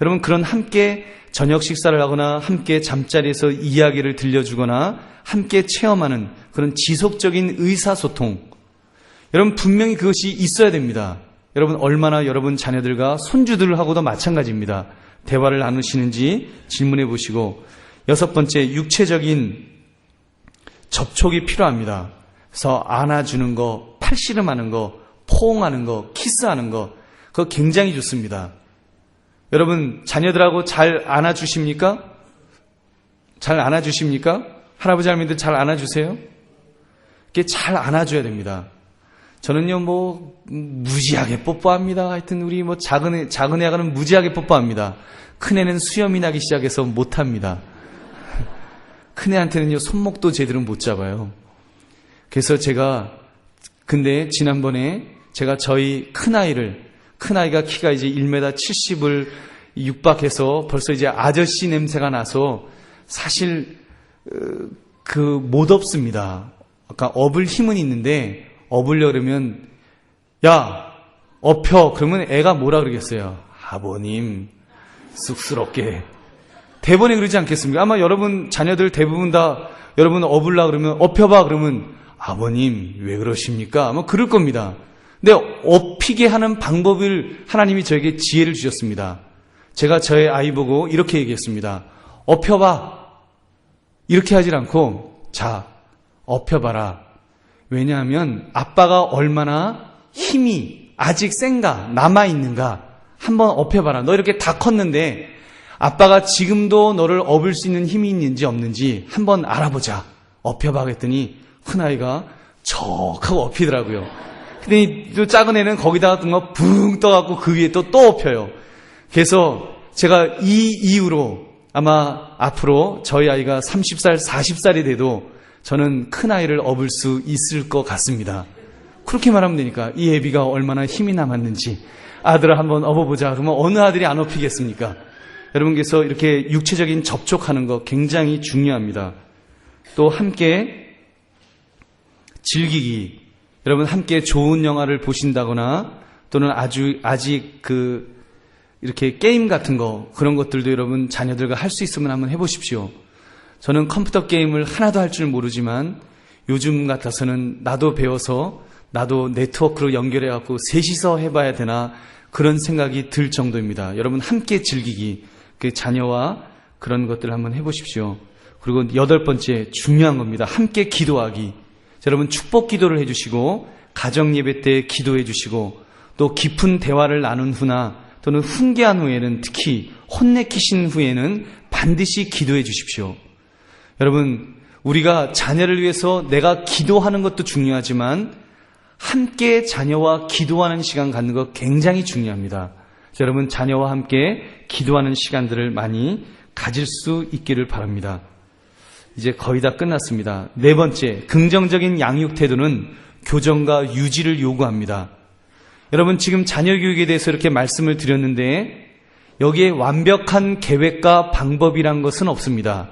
여러분 그런 함께 저녁 식사를 하거나 함께 잠자리에서 이야기를 들려주거나 함께 체험하는 그런 지속적인 의사소통 여러분 분명히 그것이 있어야 됩니다. 여러분 얼마나 여러분 자녀들과 손주들하고도 마찬가지입니다. 대화를 나누시는지 질문해 보시고 여섯 번째 육체적인 접촉이 필요합니다. 그래서 안아주는 거, 팔씨름하는 거, 포옹하는 거, 키스하는 거 그거 굉장히 좋습니다. 여러분 자녀들하고 잘 안아주십니까? 잘 안아주십니까? 할아버지 할머니들 잘 안아주세요? 이렇게 잘 안아줘야 됩니다. 저는요 뭐 무지하게 뽀뽀합니다. 하여튼 우리 뭐 작은 애가는 무지하게 뽀뽀합니다. 큰 애는 수염이 나기 시작해서 못합니다. 큰 애한테는요 손목도 제대로 못 잡아요. 그래서 근데 지난번에 제가 저희 큰아이가 키가 이제 1m 70을 육박해서 벌써 이제 아저씨 냄새가 나서 사실 못 업습니다. 아까 업을 힘은 있는데 업으려 그러면 야, 엎혀. 그러면 애가 뭐라 그러겠어요? 아버님, 쑥스럽게. 대번에 그러지 않겠습니까? 아마 여러분 자녀들 대부분 다 여러분 업으려 그러면 엎혀봐 그러면 아버님 왜 그러십니까? 아마 그럴 겁니다. 근데 엎히게 하는 방법을 하나님이 저에게 지혜를 주셨습니다. 제가 저의 아이 보고 이렇게 얘기했습니다. 엎혀봐. 이렇게 하질 않고 자, 엎혀봐라. 왜냐하면 아빠가 얼마나 힘이 아직 센가 남아있는가 한번 엎혀봐라. 너 이렇게 다 컸는데 아빠가 지금도 너를 업을 수 있는 힘이 있는지 없는지 한번 알아보자. 엎혀봐 했더니 큰아이가 척 하고 엎히더라고요. 근데 또 작은 애는 거기다가 또 붕 떠갖고 그 위에 또 엎혀요. 그래서 제가 이 이후로 아마 앞으로 저희 아이가 30살, 40살이 돼도 저는 큰아이를 업을 수 있을 것 같습니다. 그렇게 말하면 되니까 이 애비가 얼마나 힘이 남았는지 아들아 한번 업어보자. 그러면 어느 아들이 안 업히겠습니까? 여러분께서 이렇게 육체적인 접촉하는 거 굉장히 중요합니다. 또 함께 즐기기. 여러분 함께 좋은 영화를 보신다거나 또는 아직 이렇게 게임 같은 거 그런 것들도 여러분 자녀들과 할 수 있으면 한번 해보십시오. 저는 컴퓨터 게임을 하나도 할 줄 모르지만 요즘 같아서는 나도 배워서 나도 네트워크로 연결해갖고 셋이서 해봐야 되나 그런 생각이 들 정도입니다. 여러분 함께 즐기기. 그 자녀와 그런 것들을 한번 해보십시오. 그리고 8번째 중요한 겁니다. 함께 기도하기. 여러분 축복 기도를 해주시고 가정 예배 때 기도해 주시고 또 깊은 대화를 나눈 후나 또는 훈계한 후에는 특히 혼내키신 후에는 반드시 기도해 주십시오. 여러분 우리가 자녀를 위해서 내가 기도하는 것도 중요하지만 함께 자녀와 기도하는 시간 갖는 것 굉장히 중요합니다. 여러분 자녀와 함께 기도하는 시간들을 많이 가질 수 있기를 바랍니다. 이제 거의 다 끝났습니다. 4번째, 긍정적인 양육 태도는 교정과 유지를 요구합니다. 여러분 지금 자녀 교육에 대해서 이렇게 말씀을 드렸는데 여기에 완벽한 계획과 방법이란 것은 없습니다.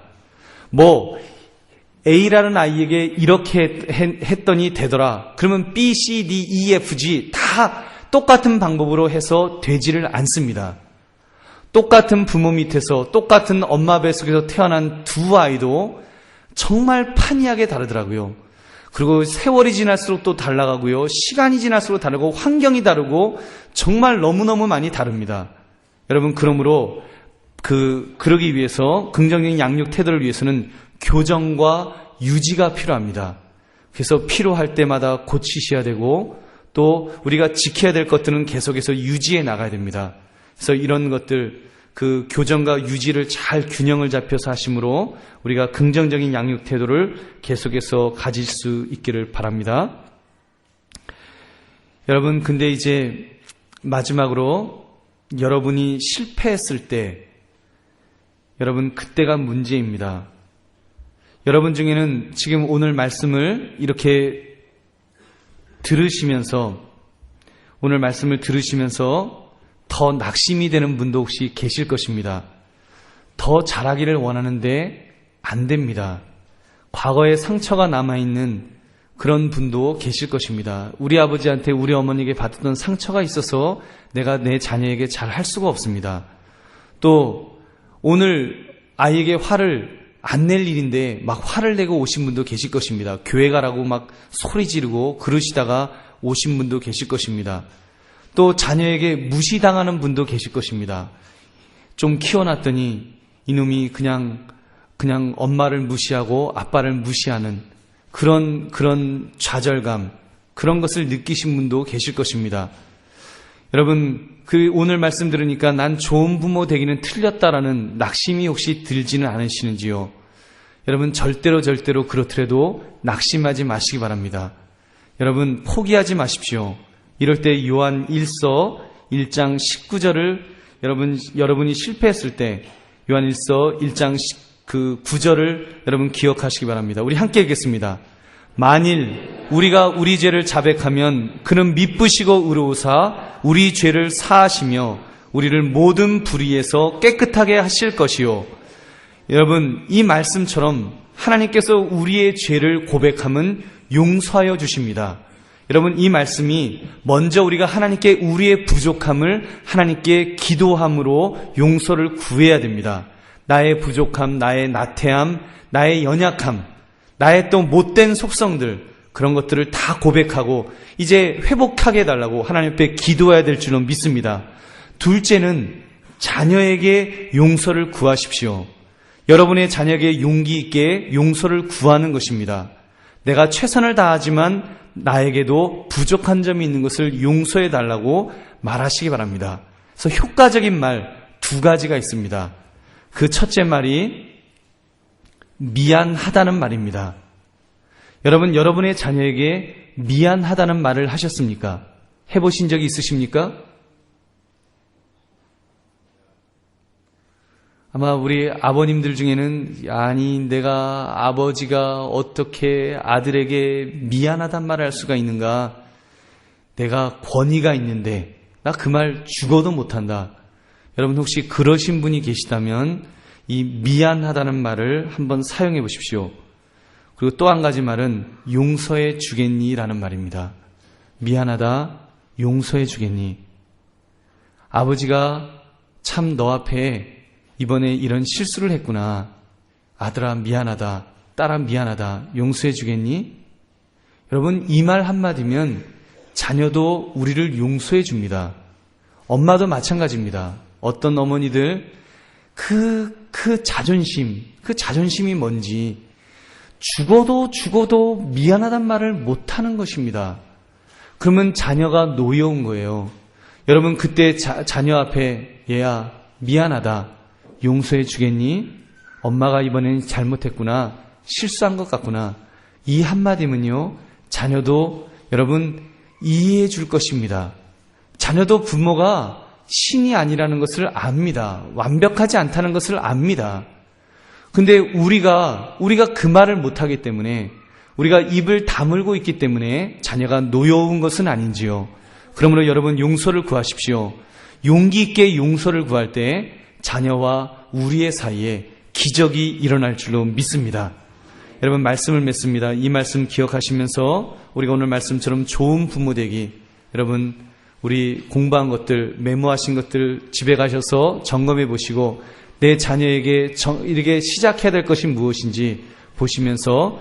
A라는 아이에게 이렇게 했더니 되더라. 그러면 B, C, D, E, F, G 다 똑같은 방법으로 해서 되지를 않습니다. 똑같은 부모 밑에서 똑같은 엄마 뱃속에서 태어난 두 아이도 정말 판이하게 다르더라고요. 그리고 세월이 지날수록 또 달라가고요. 시간이 지날수록 다르고 환경이 다르고 정말 너무너무 많이 다릅니다. 여러분 그러므로 그러기 위해서 긍정적인 양육 태도를 위해서는 교정과 유지가 필요합니다. 그래서 필요할 때마다 고치셔야 되고 또 우리가 지켜야 될 것들은 계속해서 유지해 나가야 됩니다. 그래서 이런 것들 그 교정과 유지를 잘 균형을 잡혀서 하심으로 우리가 긍정적인 양육 태도를 계속해서 가질 수 있기를 바랍니다. 여러분 근데 이제 마지막으로 여러분이 실패했을 때 여러분 그때가 문제입니다. 여러분 중에는 지금 오늘 말씀을 이렇게 오늘 말씀을 들으시면서 더 낙심이 되는 분도 혹시 계실 것입니다. 더 잘하기를 원하는데 안 됩니다. 과거에 상처가 남아있는 그런 분도 계실 것입니다. 우리 아버지한테 우리 어머니에게 받았던 상처가 있어서 내가 내 자녀에게 잘 할 수가 없습니다. 또 오늘 아이에게 화를 안 낼 일인데 막 화를 내고 오신 분도 계실 것입니다. 교회 가라고 막 소리 지르고 그러시다가 오신 분도 계실 것입니다. 또 자녀에게 무시당하는 분도 계실 것입니다. 좀 키워놨더니 이놈이 그냥 엄마를 무시하고 아빠를 무시하는 그런 좌절감, 그런 것을 느끼신 분도 계실 것입니다. 여러분, 오늘 말씀 들으니까 난 좋은 부모 되기는 틀렸다라는 낙심이 혹시 들지는 않으시는지요? 여러분, 절대로 그렇더라도 낙심하지 마시기 바랍니다. 여러분, 포기하지 마십시오. 이럴 때 요한 1서 1장 19절을 여러분이 실패했을 때 요한 1서 1장 9절을 여러분 기억하시기 바랍니다. 우리 함께 읽겠습니다. 만일 우리가 우리 죄를 자백하면 그는 미쁘시고 의로우사 우리 죄를 사하시며 우리를 모든 불의에서 깨끗하게 하실 것이요. 여러분, 이 말씀처럼 하나님께서 우리의 죄를 고백하면 용서하여 주십니다. 여러분, 이 말씀이 먼저 우리가 하나님께 우리의 부족함을 하나님께 기도함으로 용서를 구해야 됩니다. 나의 부족함, 나의 나태함, 나의 연약함, 나의 또 못된 속성들, 그런 것들을 다 고백하고 이제 회복하게 해달라고 하나님 앞에 기도해야 될 줄로 믿습니다. 둘째는 자녀에게 용서를 구하십시오. 여러분의 자녀에게 용기 있게 용서를 구하는 것입니다. 내가 최선을 다하지만 나에게도 부족한 점이 있는 것을 용서해 달라고 말하시기 바랍니다. 그래서 효과적인 말 2가지가 있습니다. 그 첫째 말이 미안하다는 말입니다. 여러분, 여러분의 자녀에게 미안하다는 말을 하셨습니까? 해보신 적이 있으십니까? 아마 우리 아버님들 중에는 아니 내가 아버지가 어떻게 아들에게 미안하단 말을 할 수가 있는가? 내가 권위가 있는데 나 그 말 죽어도 못한다. 여러분 혹시 그러신 분이 계시다면 이 미안하다는 말을 한번 사용해 보십시오. 그리고 또 한 가지 말은 용서해 주겠니? 라는 말입니다. 미안하다, 용서해 주겠니? 아버지가 참 너 앞에 이번에 이런 실수를 했구나. 아들아 미안하다, 딸아 미안하다, 용서해 주겠니? 여러분, 이 말 한마디면 자녀도 우리를 용서해 줍니다. 엄마도 마찬가지입니다. 어떤 어머니들 그 자존심이 뭔지 죽어도 미안하단 말을 못하는 것입니다. 그러면 자녀가 노여운 거예요. 여러분 그때 자녀 앞에 얘야 미안하다, 용서해 주겠니? 엄마가 이번엔 잘못했구나, 실수한 것 같구나. 이 한마디면요 자녀도 여러분 이해해 줄 것입니다. 자녀도 부모가 신이 아니라는 것을 압니다. 완벽하지 않다는 것을 압니다. 근데 우리가 그 말을 못하기 때문에, 우리가 입을 다물고 있기 때문에 자녀가 노여운 것은 아닌지요. 그러므로 여러분 용서를 구하십시오. 용기 있게 용서를 구할 때 자녀와 우리의 사이에 기적이 일어날 줄로 믿습니다. 여러분 말씀을 맺습니다. 이 말씀 기억하시면서 우리가 오늘 말씀처럼 좋은 부모 되기, 여러분 우리 공부한 것들, 메모하신 것들 집에 가셔서 점검해 보시고 내 자녀에게 이렇게 시작해야 될 것이 무엇인지 보시면서